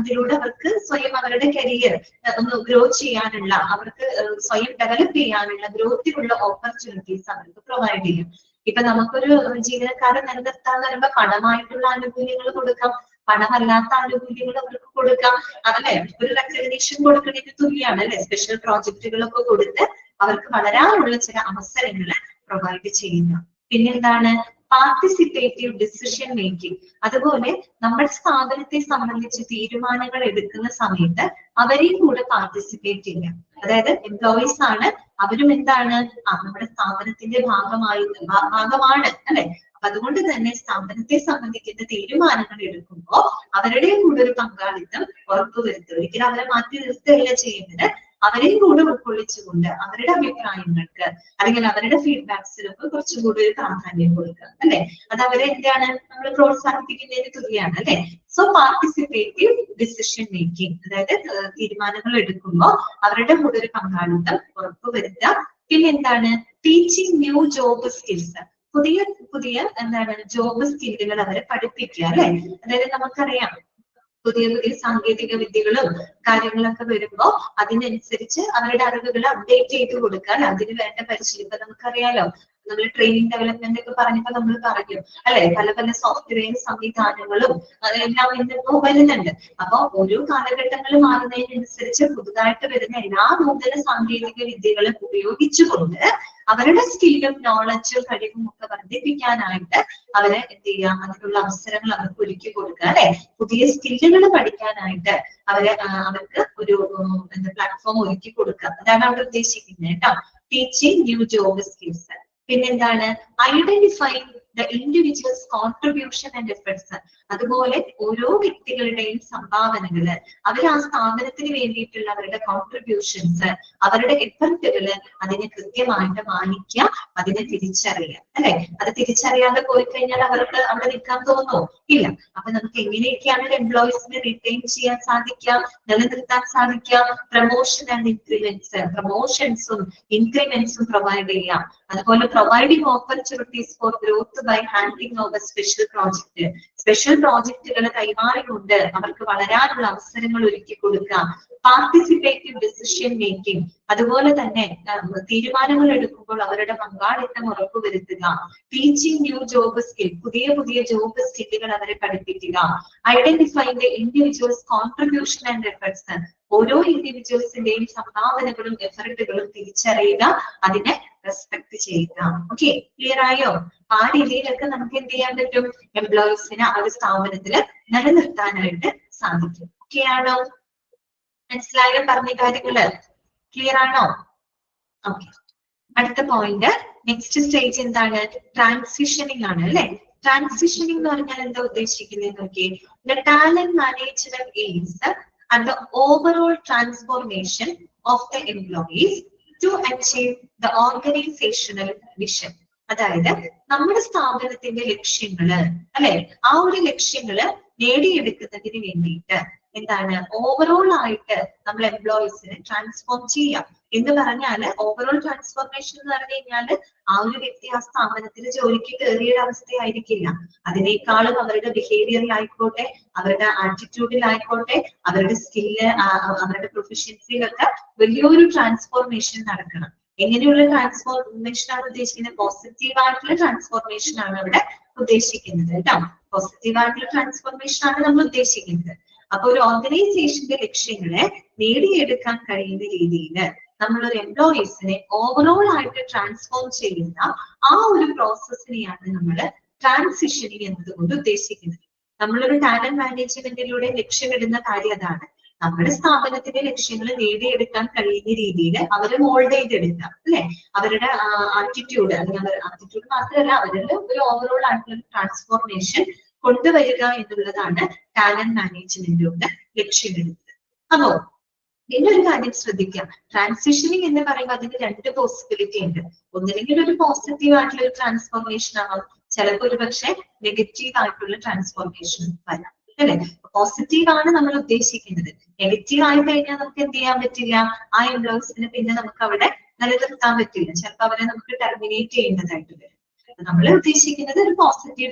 അതിലൂടെ അവർക്ക് സ്വയം അവരുടെ കരിയർ ഒന്ന് ഗ്രോ ചെയ്യാനുള്ള, അവർക്ക് സ്വയം ഡെവലപ്പ് ചെയ്യാനുള്ള ഗ്രോത്തിനുള്ള ഓപ്പർച്യൂണിറ്റീസ് അവർക്ക് പ്രൊവൈഡ് ചെയ്യും. ഇപ്പൊ നമുക്കൊരു ജീവനക്കാരെ നിലനിർത്താൻ വരുമ്പോ പണമായിട്ടുള്ള ആനുകൂല്യങ്ങൾ കൊടുക്കാം, പണമല്ലാത്ത ആനുകൂല്യങ്ങൾ അവർക്ക് കൊടുക്കാം അല്ലെ. ഒരു റെക്കഗ്നീഷൻ കൊടുക്കുന്നതിന് തുല്യമാണ് അല്ലെ. സ്പെഷ്യൽ പ്രോജക്റ്റുകളൊക്കെ കൊടുത്ത് അവർക്ക് വളരാനുള്ള ചില അവസരങ്ങൾ പ്രൊവൈഡ് ചെയ്യുക. പിന്നെന്താണ്? Participative decision making. അതുപോലെ നമ്മുടെ സ്ഥാപനത്തെ സംബന്ധിച്ച് തീരുമാനങ്ങൾ എടുക്കുന്ന സമയത്ത് അവരെയും കൂടെ പാർട്ടിസിപ്പേറ്റ് ചെയ്യുക. അതായത് എംപ്ലോയീസ് ആണ്, അവരും എന്താണ്, നമ്മുടെ സ്ഥാപനത്തിന്റെ ഭാഗമാണ് അല്ലെ. അപ്പൊ അതുകൊണ്ട് തന്നെ സ്ഥാപനത്തെ സംബന്ധിക്കുന്ന തീരുമാനങ്ങൾ എടുക്കുമ്പോൾ അവരുടെയും കൂടെ ഒരു പങ്കാളിത്തം ഉറപ്പുവരുത്തുക. ഒരിക്കലും അവരെ മാറ്റി നിർത്തുകയല്ല ചെയ്യുന്നത്, അവരെയും കൂടെ ഉൾക്കൊള്ളിച്ചുകൊണ്ട് അവരുടെ അഭിപ്രായങ്ങൾക്ക് അല്ലെങ്കിൽ അവരുടെ ഫീഡ്ബാക്സിനൊക്കെ കുറച്ചും കൂടി ഒരു പ്രാധാന്യം കൊടുക്കുക അല്ലെ. അത് അവരെ എന്താണ്, നമ്മൾ പ്രോത്സാഹിപ്പിക്കുന്നതിന് തുല്യമാണ് അല്ലെ. സോ പാർട്ടിസിപ്പേറ്റീവ് ഡിസിഷൻ മേക്കിംഗ്, അതായത് തീരുമാനങ്ങൾ എടുക്കുമ്പോൾ അവരുടെ കൂടെ ഒരു പങ്കാളിത്തം ഉറപ്പുവരുത്തുക. പിന്നെ എന്താണ്? Teaching new job skills. പുതിയ പുതിയ എന്താണ് ജോബ് സ്കില്ലുകൾ അവരെ പഠിപ്പിക്കുക അല്ലെ. അതായത് നമുക്കറിയാം പുതിയ പുതിയ സാങ്കേതിക വിദ്യകളും കാര്യങ്ങളൊക്കെ വരുമ്പോ അതിനനുസരിച്ച് അവരുടെ അറിവുകൾ അപ്ഡേറ്റ് ചെയ്ത് കൊടുക്കാൻ അതിന് വേണ്ട പരിശീലനം. നമുക്കറിയാലോ, നമ്മൾ ട്രെയിനിങ് ഡെവലപ്മെന്റ് ഒക്കെ പറഞ്ഞപ്പോ നമ്മൾ പറഞ്ഞു അല്ലെ, പല പല സോഫ്റ്റ്വെയർ സംവിധാനങ്ങളും അതെല്ലാം ഇന്നിപ്പോ വരുന്നുണ്ട്. അപ്പൊ ഓരോ കാലഘട്ടങ്ങൾ മാറുന്നതിനനുസരിച്ച് പുതുതായിട്ട് വരുന്ന എല്ലാ നൂതന സാങ്കേതിക വിദ്യകളും ഉപയോഗിച്ചുകൊണ്ട് അവരുടെ സ്കില്ലും നോളജും കഴിവും ഒക്കെ വർദ്ധിപ്പിക്കാനായിട്ട് അവരെ എന്ത് ചെയ്യാം, അതിനുള്ള അവസരങ്ങൾ അവർക്ക് ഒരുക്കി കൊടുക്കുക അല്ലെ. പുതിയ സ്കില്ലുകൾ പഠിക്കാനായിട്ട് അവർക്ക് ഒരു പ്ലാറ്റ്ഫോം ഒരുക്കി കൊടുക്കുക. അതാണ് അവർ ഉദ്ദേശിക്കുന്നത് കേട്ടോ. Teaching new job skills. പിന്നെന്താണ്? Identifying the individuals contribution and efforts. അതുപോലെ ഓരോ വ്യക്തികളുടെയും സംഭാവനകള്, അവർ ആ സ്ഥാപനത്തിന് വേണ്ടിയിട്ടുള്ള അവരുടെ കോൺട്രിബ്യൂഷൻസ്, അവരുടെ എഫർട്ടുകള് അതിനെ കൃത്യമായിട്ട് മാനിക്കുക, അതിനെ തിരിച്ചറിയുക അല്ലെ. അത് തിരിച്ചറിയാതെ പോയി കഴിഞ്ഞാൽ അവർക്ക് അവിടെ നിൽക്കാൻ തോന്നുമോ? ഇല്ല. അപ്പൊ നമുക്ക് എങ്ങനെയൊക്കെയാണ് എംപ്ലോയീസിനെ റിറ്റെയിൻ ചെയ്യാൻ സാധിക്കുക, നിലനിർത്താൻ സാധിക്കുക? പ്രൊമോഷൻ ആൻഡ് ഇൻക്രിമെന്റ്സ്, പ്രൊമോഷൻസും ഇൻക്രിമെന്റ്സും പ്രൊവൈഡ് ചെയ്യാം. അതുപോലെ providing opportunities for growth by handing over special project. Special പ്രോജക്റ്റുകൾ കൈമാറിക്കൊണ്ട് അവർക്ക് വളരാനുള്ള അവസരങ്ങൾ ഒരുക്കി കൊടുക്കുക. Participative decision making. അതുപോലെ തന്നെ തീരുമാനങ്ങൾ എടുക്കുമ്പോൾ അവരുടെ പങ്കാളിത്തം ഉറപ്പുവരുത്തുക. Teaching new job skill. പുതിയ പുതിയ ജോബ് സ്കില്ലുകൾ അവരെ പഠിപ്പിക്കുക. Identifying the individuals contribution and efforts. ഓരോ ഇൻഡിവിജ്വൽസിന്റെയും സംഭാവനകളും എഫർട്ടുകളും തിരിച്ചറിയുക, അതിനെ റെസ്പെക്ട് ചെയ്യുക. ഓക്കെ, ക്ലിയർ ആയോ? ആ രീതിയിലൊക്കെ നമുക്ക് എന്ത് ചെയ്യാൻ പറ്റും? എംപ്ലോയീസിനെ ആ ഒരു സ്ഥാപനത്തില് നിലനിർത്താനായിട്ട് സാധിക്കും. ഓക്കെ ആണോ? മനസ്സിലായോ പറഞ്ഞ കാര്യങ്ങള്? ക്ലിയർ ആണോ? ഓക്കെ. അടുത്ത പോയിന്റ്, നെക്സ്റ്റ് സ്റ്റേജ് എന്താണ്? ട്രാൻസിഷനിങ് ആണ് അല്ലെ. ട്രാൻസിഷനിങ് എന്ന് പറഞ്ഞാൽ എന്താ ഉദ്ദേശിക്കുന്നത് നോക്കിയേ. The talent management is at the overall transformation of the employees to achieve the organizational vision. അതായത് നമ്മുടെ സ്ഥാപനത്തിന്റെ ലക്ഷ്യങ്ങള് അല്ലെ, ആ ഒരു ലക്ഷ്യങ്ങള് നേടിയെടുക്കുന്നതിന് വേണ്ടിയിട്ട് എന്താണ് ഓവറോൾ ആയിട്ട് നമ്മൾ എംപ്ലോയീസിനെ ട്രാൻസ്ഫോം ചെയ്യാം എന്ന് പറഞ്ഞാല്, ഓവറോൾ ട്രാൻസ്ഫോർമേഷൻ എന്ന് പറഞ്ഞു കഴിഞ്ഞാല് ആ ഒരു വ്യക്തി ആ സ്ഥാപനത്തിൽ ജോലിക്ക് കയറിയ അവസ്ഥയായിരിക്കില്ല. അതിനേക്കാളും അവരുടെ ബിഹേവിയറിലായിക്കോട്ടെ, അവരുടെ ആറ്റിറ്റ്യൂഡിലായിക്കോട്ടെ, അവരുടെ സ്കില്ല്, അവരുടെ പ്രൊഫഷ്യൻസിയിലൊക്കെ വലിയൊരു ട്രാൻസ്ഫോർമേഷൻ നടക്കണം. എങ്ങനെയുള്ള ട്രാൻസ്ഫോർമേഷൻ ആണ് ഉദ്ദേശിക്കുന്നത്? പോസിറ്റീവ് ആയിട്ടുള്ള ട്രാൻസ്ഫോർമേഷൻ ആണ് അവിടെ ഉദ്ദേശിക്കുന്നത് കേട്ടോ. പോസിറ്റീവ് ആയിട്ടുള്ള ട്രാൻസ്ഫോർമേഷൻ ആണ് നമ്മൾ ഉദ്ദേശിക്കുന്നത്. അപ്പൊ ഒരു ഓർഗനൈസേഷന്റെ ലക്ഷ്യങ്ങളെ നേടിയെടുക്കാൻ കഴിയുന്ന രീതിയിൽ നമ്മളൊരു എംപ്ലോയീസിനെ ഓവറോൾ ആയിട്ട് ട്രാൻസ്ഫോം ചെയ്യുന്ന ആ ഒരു പ്രോസസ്സിനെയാണ് നമ്മൾ ട്രാൻസിഷനിങ് എന്നതുകൊണ്ട് ഉദ്ദേശിക്കുന്നത്. നമ്മളൊരു ടാലന്റ് മാനേജ്മെന്റിലൂടെ ലക്ഷ്യമിടുന്ന കാര്യം അതാണ്. നമ്മുടെ സ്ഥാപനത്തിന്റെ ലക്ഷ്യങ്ങൾ നേടിയെടുക്കാൻ കഴിയുന്ന രീതിയിൽ അവരെ മോൾഡ് ചെയ്തെടുക്കുക അല്ലെ. അവരുടെ ആറ്റിറ്റ്യൂഡ്, അല്ലെങ്കിൽ ആറ്റിറ്റ്യൂഡ് മാത്രമല്ല, അവരുടെ ഒരു ഓവറോൾ ആയിട്ടുള്ള ട്രാൻസ്ഫോർമേഷൻ കൊണ്ടുവരിക എന്നുള്ളതാണ് ടാലന്റ് മാനേജ്മെന്റിലൂടെ ലക്ഷ്യമിടുന്നത്. അപ്പോ ഒരു കാര്യം ശ്രദ്ധിക്കാം, ട്രാൻസിഷനിങ് എന്ന് പറയുമ്പോൾ അതിന് രണ്ട് പോസിബിലിറ്റി ഉണ്ട്. ഒന്നില്ലെങ്കിൽ ഒരു പോസിറ്റീവ് ആയിട്ടുള്ള ഒരു ട്രാൻസ്ഫോർമേഷൻ ആവാം, ചിലപ്പോൾ ഒരു പക്ഷെ നെഗറ്റീവ് ആയിട്ടുള്ള ട്രാൻസ്ഫോർമേഷൻ വരാം അല്ലെ. പോസിറ്റീവ് ആണ് നമ്മൾ ഉദ്ദേശിക്കുന്നത്. നെഗറ്റീവ് ആയി കഴിഞ്ഞാൽ നമുക്ക് എന്ത് ചെയ്യാൻ പറ്റില്ല, ആ എംപ്ലോയീസിന് പിന്നെ നമുക്ക് അവിടെ നിലനിർത്താൻ പറ്റില്ല. ചിലപ്പോൾ അവരെ നമുക്ക് ടെർമിനേറ്റ് ചെയ്യേണ്ടതായിട്ട് വരും. നമ്മൾ ഉദ്ദേശിക്കുന്നത് ഒരു പോസിറ്റീവ്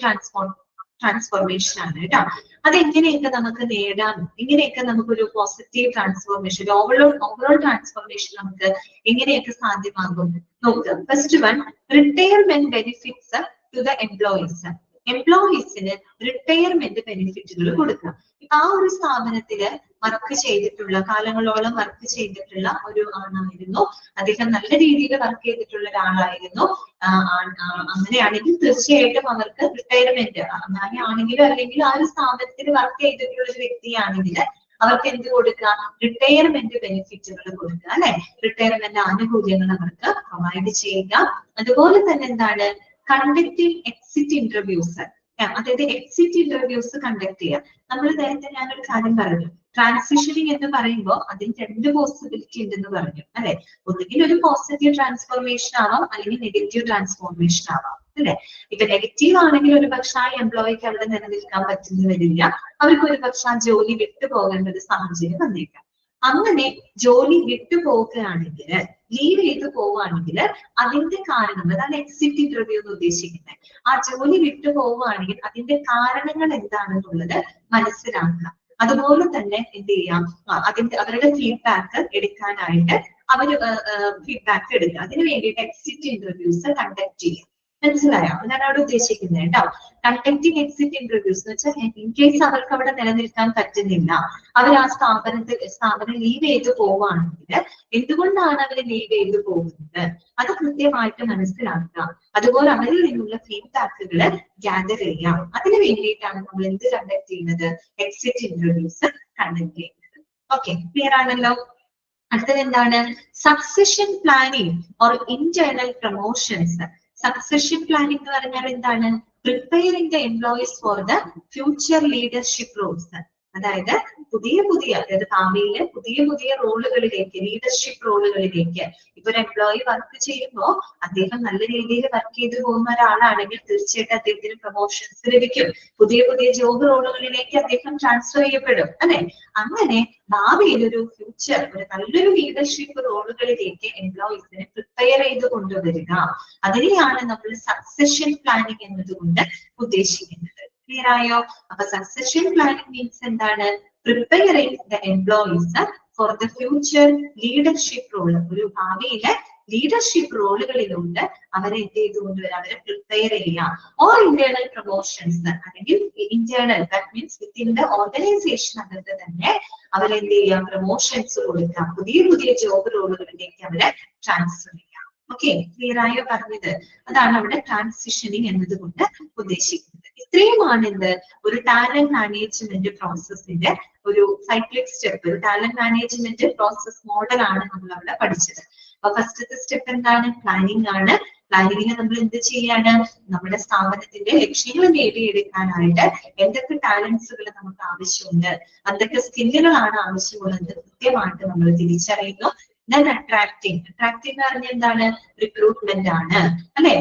ട്രാൻസ്ഫോർമേഷൻ ആണ് കേട്ടോ. അതെങ്ങനെയൊക്കെ നമുക്ക് നേടാം, ഇങ്ങനെയൊക്കെ നമുക്കൊരു പോസിറ്റീവ് ട്രാൻസ്ഫോർമേഷൻ, ഓവറോൾ ട്രാൻസ്ഫോർമേഷൻ നമുക്ക് എങ്ങനെയൊക്കെ സാധ്യമാകും നോക്കുക. First one, retirement benefits to the employees. എംപ്ലോയീസിന് റിട്ടയർമെന്റ് ബെനിഫിറ്റുകൾ കൊടുക്കുക. ഇപ്പൊ ആ ഒരു സ്ഥാപനത്തില് വർക്ക് ചെയ്തിട്ടുള്ള, കാലങ്ങളോളം വർക്ക് ചെയ്തിട്ടുള്ള ഒരു ആളായിരുന്നു, അദ്ദേഹം നല്ല രീതിയിൽ വർക്ക് ചെയ്തിട്ടുള്ള ഒരാളായിരുന്നു. അങ്ങനെയാണെങ്കിൽ തീർച്ചയായിട്ടും അവർക്ക് റിട്ടയർമെന്റ്, ആണെങ്കിലും അല്ലെങ്കിൽ ആ ഒരു സ്ഥാപനത്തിൽ വർക്ക് ചെയ്തിട്ടുള്ള ഒരു വ്യക്തിയാണെങ്കിൽ അവർക്ക് എന്ത് കൊടുക്കുക? റിട്ടയർമെന്റ് ബെനിഫിറ്റുകൾ കൊടുക്കുക അല്ലെ. റിട്ടയർമെന്റ് ആനുകൂല്യങ്ങൾ അവർക്ക് പ്രൊവൈഡ് ചെയ്യുക. അതുപോലെ തന്നെ എന്താണ്, കണ്ടക്ടിങ് എക്സിറ്റ് ഇന്റർവ്യൂസ്, അതായത് എക്സിറ്റ് ഇന്റർവ്യൂസ് കണ്ടക്ട് ചെയ്യുക. നമ്മൾ നേരത്തെ ഞാനൊരു കാര്യം പറഞ്ഞു, ട്രാൻസിഷനിങ് എന്ന് പറയുമ്പോൾ അതിന് രണ്ട് പോസിബിലിറ്റി ഉണ്ടെന്ന് പറഞ്ഞു അല്ലെ. ഒന്നുകിൽ ഒരു പോസിറ്റീവ് ട്രാൻസ്ഫോർമേഷൻ ആവാം, അല്ലെങ്കിൽ നെഗറ്റീവ് ട്രാൻസ്ഫോർമേഷൻ ആവാം അല്ലെ. ഇപ്പൊ നെഗറ്റീവ് ആണെങ്കിൽ ഒരു പക്ഷെ ആ എംപ്ലോയിക്ക് അവിടെ നിലനിൽക്കാൻ പറ്റുന്ന വരില്ല, അവർക്ക് ഒരു പക്ഷെ ആ ജോലി വിട്ടുപോകേണ്ട ഒരു സാഹചര്യം വന്നേക്കാം. അങ്ങനെ ജോലി വിട്ടുപോകുകയാണെങ്കിൽ, ലീവ് ചെയ്ത് പോവുകയാണെങ്കിൽ അതിന്റെ കാരണം, അതാണ് എക്സിറ്റ് ഇന്റർവ്യൂ എന്ന് ഉദ്ദേശിക്കുന്നത്. ആ ജോലി വിട്ടുപോവുകയാണെങ്കിൽ അതിന്റെ കാരണങ്ങൾ എന്താണെന്നുള്ളത് മനസ്സിലാക്കുക. അതുപോലെ തന്നെ എന്ത് ചെയ്യാം, അവരുടെ ഫീഡ്ബാക്ക് എടുക്കാനായിട്ട് ഫീഡ്ബാക്ക് എടുക്കുക. അതിന് വേണ്ടിയിട്ട് എക്സിറ്റ് ഇന്റർവ്യൂസ് കണ്ടക്ട് ചെയ്യാം. മനസ്സിലായോ? അതാണ് അവിടെ ഉദ്ദേശിക്കുന്നത് കേട്ടോ. കണ്ടക്ടിങ് എക്സിറ്റ് ഇന്റർവ്യൂസ് എന്ന് വെച്ചാൽ ഇൻ കേസ് അവർക്ക് അവിടെ നിലനിൽക്കാൻ പറ്റുന്നില്ല, അവർ ആ സ്ഥാപനം ലീവ് ചെയ്ത് പോവുകയാണെങ്കിൽ എന്തുകൊണ്ടാണ് അവർ ലീവ് ചെയ്ത് പോകുന്നത് അത് കൃത്യമായിട്ട് മനസ്സിലാക്കുക. അതുപോലെ അവരിൽ നിന്നുള്ള ഫീഡ്ബാക്കുകൾ ഗ്യാദർ ചെയ്യാം. അതിന് വേണ്ടിയിട്ടാണ് നമ്മൾ എന്ത് കണ്ടക്ട് ചെയ്യുന്നത്? എക്സിറ്റ് ഇന്റർവ്യൂസ് കണ്ടക്ട് ചെയ്യുന്നത്. ഓക്കെ, ക്ലിയർ ആണല്ലോ. അടുത്തത് എന്താണ്? Succession planning or internal promotions. Succession planning എന്ന് പറഞ്ഞാൽ എന്താണ്? Preparing the employees for the future leadership roles. അതായത് അതായത് ഭാവിയിലെ പുതിയ റോളുകളിലേക്ക്, ലീഡർഷിപ്പ് റോളുകളിലേക്ക്. ഇപ്പൊ ഒരു എംപ്ലോയി വർക്ക് ചെയ്യുമ്പോൾ അദ്ദേഹം നല്ല രീതിയിൽ വർക്ക് ചെയ്തു പോകുന്ന ഒരാളാണെങ്കിൽ തീർച്ചയായിട്ടും അദ്ദേഹത്തിന് പ്രൊമോഷൻസ് ലഭിക്കും. പുതിയ ജോബ് റോളുകളിലേക്ക് അദ്ദേഹം ട്രാൻസ്ഫർ ചെയ്യപ്പെടും അല്ലെ. അങ്ങനെ ഭാവിയിൽ ഒരു ഫ്യൂച്ചർ, ഒരു നല്ലൊരു ലീഡർഷിപ്പ് റോളുകളിലേക്ക് എംപ്ലോയീസിനെ പ്രിപ്പയർ ചെയ്ത് കൊണ്ടുവരിക. അതിനെയാണ് നമ്മൾ സക്സഷൻ പ്ലാനിങ് എന്നതുകൊണ്ട് ഉദ്ദേശിക്കുന്നത്. ക്ലിയർ ആയോ? അപ്പൊ സക്സഷൻ പ്ലാനിങ് മീൻസ് എന്താണ്? Preparing the employees for the future leadership role. ഒരു ഭാവിയിലെ ലീഡർഷിപ്പ് റോളുകളിലുണ്ട് അവരെ എന്ത് ചെയ്തുകൊണ്ടുവരാം? അവരെ പ്രിപ്പയർ ചെയ്യുക. ഓർ ഇന്റേണൽ പ്രൊമോഷൻസ്, അല്ലെങ്കിൽ internal, that means within the organisation അകത്ത് തന്നെ അവരെന്ത് ചെയ്യാം? പ്രൊമോഷൻസ് കൊടുക്കാം. പുതിയ ജോബ് റോളുകളിലേക്ക് അവരെ ട്രാൻസ്ഫർ ചെയ്യാം. ഓക്കെ, ക്ലിയർ ആയോ പറഞ്ഞത്? അതാണ് അവിടെ ട്രാൻസിഷനിങ് എന്നതുകൊണ്ട് ഉദ്ദേശിക്കുന്നത്. ഇത്രയുമാണ് എന്ത്? ഒരു ടാലന്റ് മാനേജ്മെന്റ് പ്രോസസ്സിന്റെ ഒരു സൈക്ലിക് സ്റ്റെപ്പ്. ഒരു ടാലന്റ് മാനേജ്മെന്റ് പ്രോസസ് മോഡലാണ് നമ്മൾ അവിടെ പഠിച്ചത്. അപ്പൊ ഫസ്റ്റത്തെ സ്റ്റെപ്പ് എന്താണ്? പ്ലാനിങ് ആണ്. പ്ലാനിങ്ങിന് നമ്മൾ എന്ത് ചെയ്യാണ്? നമ്മുടെ സ്ഥാപനത്തിന്റെ ലക്ഷ്യങ്ങൾ നേടിയെടുക്കാനായിട്ട് എന്തൊക്കെ ടാലൻസുകൾ നമുക്ക് ആവശ്യമുണ്ട്, എന്തൊക്കെ സ്കില്ലുകളാണ് ആവശ്യമുള്ളത് കൃത്യമായിട്ട് നമ്മൾ തിരിച്ചറിയുന്നു. ദെൻ അട്രാക്ടിങ് എന്ന് പറഞ്ഞാൽ എന്താണ്? റിക്രൂട്ട്മെന്റ് ആണ് അല്ലെ?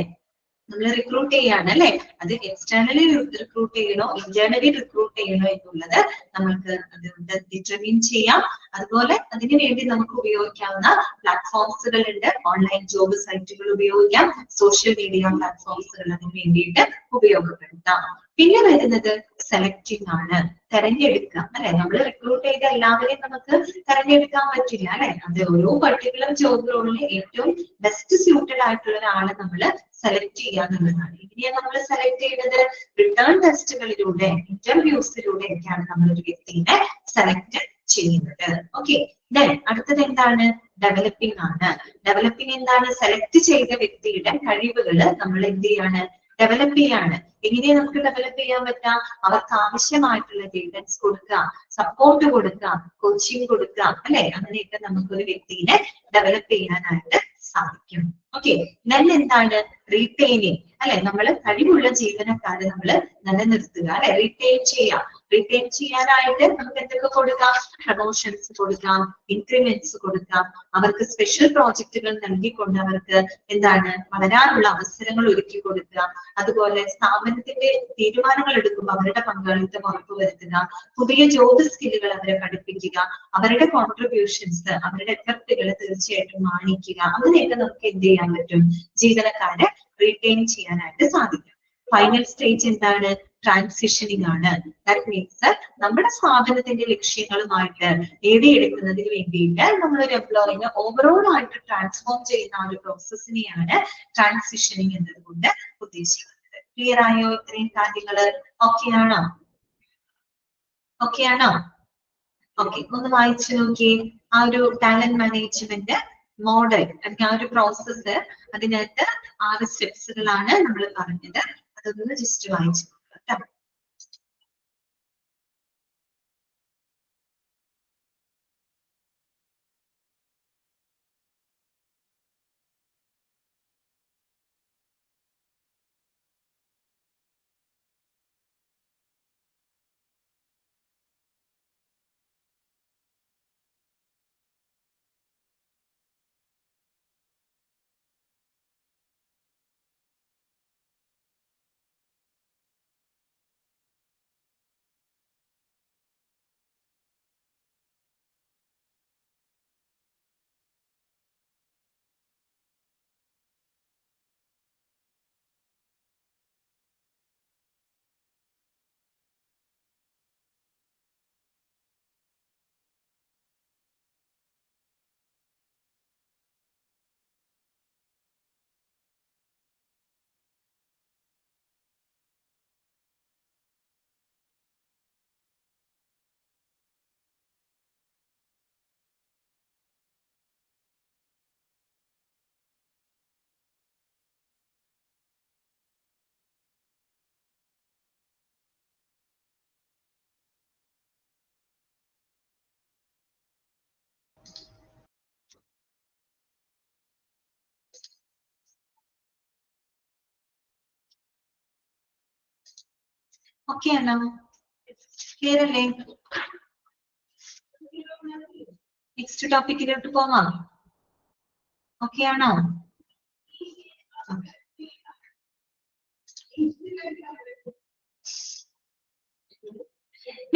നമ്മൾ റിക്രൂട്ട് ചെയ്യാണ് അല്ലെ? അത് എക്സ്റ്റേണലി റിക്രൂട്ട് ചെയ്യണോ ഇന്റേണലി റിക്രൂട്ട് ചെയ്യണോ എന്നുള്ളത് നമുക്ക് അതുകൊണ്ട് ഡിറ്റർമിൻ ചെയ്യാം. അതുപോലെ അതിനു വേണ്ടി നമുക്ക് ഉപയോഗിക്കാവുന്ന പ്ലാറ്റ്ഫോംസുകൾ ഉണ്ട്. ഓൺലൈൻ ജോബ് സൈറ്റുകൾ ഉപയോഗിക്കാം, സോഷ്യൽ മീഡിയ പ്ലാറ്റ്ഫോംസുകൾ അതിന് വേണ്ടിയിട്ട് ഉപയോഗപ്പെടുത്താം. പിന്നെ വരുന്നത് സെലക്ടിങ് ആണ്, തെരഞ്ഞെടുക്കുക അല്ലെ? നമ്മൾ റിക്രൂട്ട് ചെയ്ത എല്ലാവരെയും നമുക്ക് തെരഞ്ഞെടുക്കാൻ പറ്റില്ല അല്ലെ? അത് ഓരോ പർട്ടിക്കുലർ ജോബ് റോളിന് ഏറ്റവും ബെസ്റ്റ് സ്യൂട്ടഡ് ആയിട്ടുള്ള ഒരാളെ നമ്മൾ സെലക്ട് ചെയ്യുക എന്നുള്ളതാണ്. ഇങ്ങനെയാണ് നമ്മൾ സെലക്ട് ചെയ്യുന്നത് റിട്ടേൺ ടെസ്റ്റുകളിലൂടെ, ഇന്റർവ്യൂസിലൂടെ ഒക്കെയാണ് നമ്മൾ ഒരു വ്യക്തിയെ സെലക്ട് ചെയ്യുന്നത്. ഓക്കെ, ദെൻ അടുത്തത് എന്താണ്? ഡെവലപ്പിംഗ് ആണ്. ഡെവലപ്പിംഗ് എന്താണ്? സെലക്ട് ചെയ്ത വ്യക്തിയുടെ കഴിവുകൾ നമ്മൾ എന്ത് ചെയ്യാണ്? ഡെവലപ്പ് ചെയ്യാണ്. എങ്ങനെയാ നമുക്ക് ഡെവലപ്പ് ചെയ്യാൻ പറ്റാം? അവർക്ക് ആവശ്യമായിട്ടുള്ള ഗൈഡൻസ് കൊടുക്കുക, സപ്പോർട്ട് കൊടുക്കുക, കോച്ചിങ് കൊടുക്കുക അല്ലെ? അങ്ങനെയൊക്കെ നമുക്കൊരു വ്യക്തിയെ ഡെവലപ്പ് ചെയ്യാനായിട്ട് സാധിക്കും. ഓക്കെ, ദെൻ എന്താണ്? റീറ്റെയിനിങ് അല്ലെ? നമ്മൾ കഴിവുള്ള ജീവനക്കാരെ നമ്മൾ നിലനിർത്തുക അല്ലെ? റീറ്റെയിൻ ചെയ്യാം. റീറ്റെയിൻ ചെയ്യാനായിട്ട് നമുക്ക് എന്തൊക്കെ കൊടുക്കാം? പ്രൊമോഷൻസ് കൊടുക്കാം, ഇൻക്രിമെന്റ്സ് കൊടുക്കാം, അവർക്ക് സ്പെഷ്യൽ പ്രോജക്റ്റുകൾ നൽകിക്കൊണ്ട് അവർക്ക് എന്താണ് വളരാനുള്ള അവസരങ്ങൾ ഒരുക്കി കൊടുക്കുക. അതുപോലെ സ്ഥാപനത്തിന്റെ തീരുമാനങ്ങൾ എടുക്കുമ്പോൾ അവരുടെ പങ്കാളിത്തം ഉറപ്പുവരുത്തുക, പുതിയ ജോബ് സ്കില്ലുകൾ അവരെ പഠിപ്പിക്കുക, അവരുടെ കോൺട്രിബ്യൂഷൻസ്, അവരുടെ എഫർട്ടുകൾ തീർച്ചയായിട്ടും മാനിക്കുക. അങ്ങനെയൊക്കെ നമുക്ക് എന്ത് ചെയ്യാൻ പറ്റും? ജീവനക്കാരെ റീറ്റെയിൻ ചെയ്യാനായിട്ട് സാധിക്കും. ഫൈനൽ സ്റ്റേജ് എന്താണ്? ട്രാൻസിഷനിങ് ആണ്. ദാറ്റ് മീൻസ് നമ്മുടെ സ്ഥാപനത്തിന്റെ ലക്ഷ്യങ്ങളുമായിട്ട് നേടിയെടുക്കുന്നതിന് വേണ്ടിയിട്ട് നമ്മളൊരു എംപ്ലോയിനെ ഓവറോൾ ആയിട്ട് ട്രാൻസ്ഫോം ചെയ്യുന്ന ആ ഒരു പ്രോസസ്സിനെയാണ് ട്രാൻസിഷനിങ് എന്നതുകൊണ്ട് ഉദ്ദേശിക്കുന്നത്. ക്ലിയർ ആയോ? ഇത്രയും കാര്യങ്ങള് ഓക്കെ ആണോ? ഓക്കെ ആണോ? ഓക്കെ, ഒന്ന് വായിച്ചു നോക്കിയേ. ആ ഒരു ടാലന്റ് മാനേജ്മെന്റ് മോഡൽ അല്ലെങ്കിൽ ആ ഒരു പ്രോസസ്സ്, അതിനകത്ത് 6 സ്റ്റെപ്സുകളാണ് നമ്മൾ പറഞ്ഞത്. അതൊന്ന് ജസ്റ്റ് വായിച്ചു നോക്കാം കേട്ടോ. ഓക്കെ ആണോ? ക്ലിയർ അല്ലേ? നെക്സ്റ്റ് ടോപ്പിക്കിലോട്ട് പോവാം. ഓക്കെ ആണോ?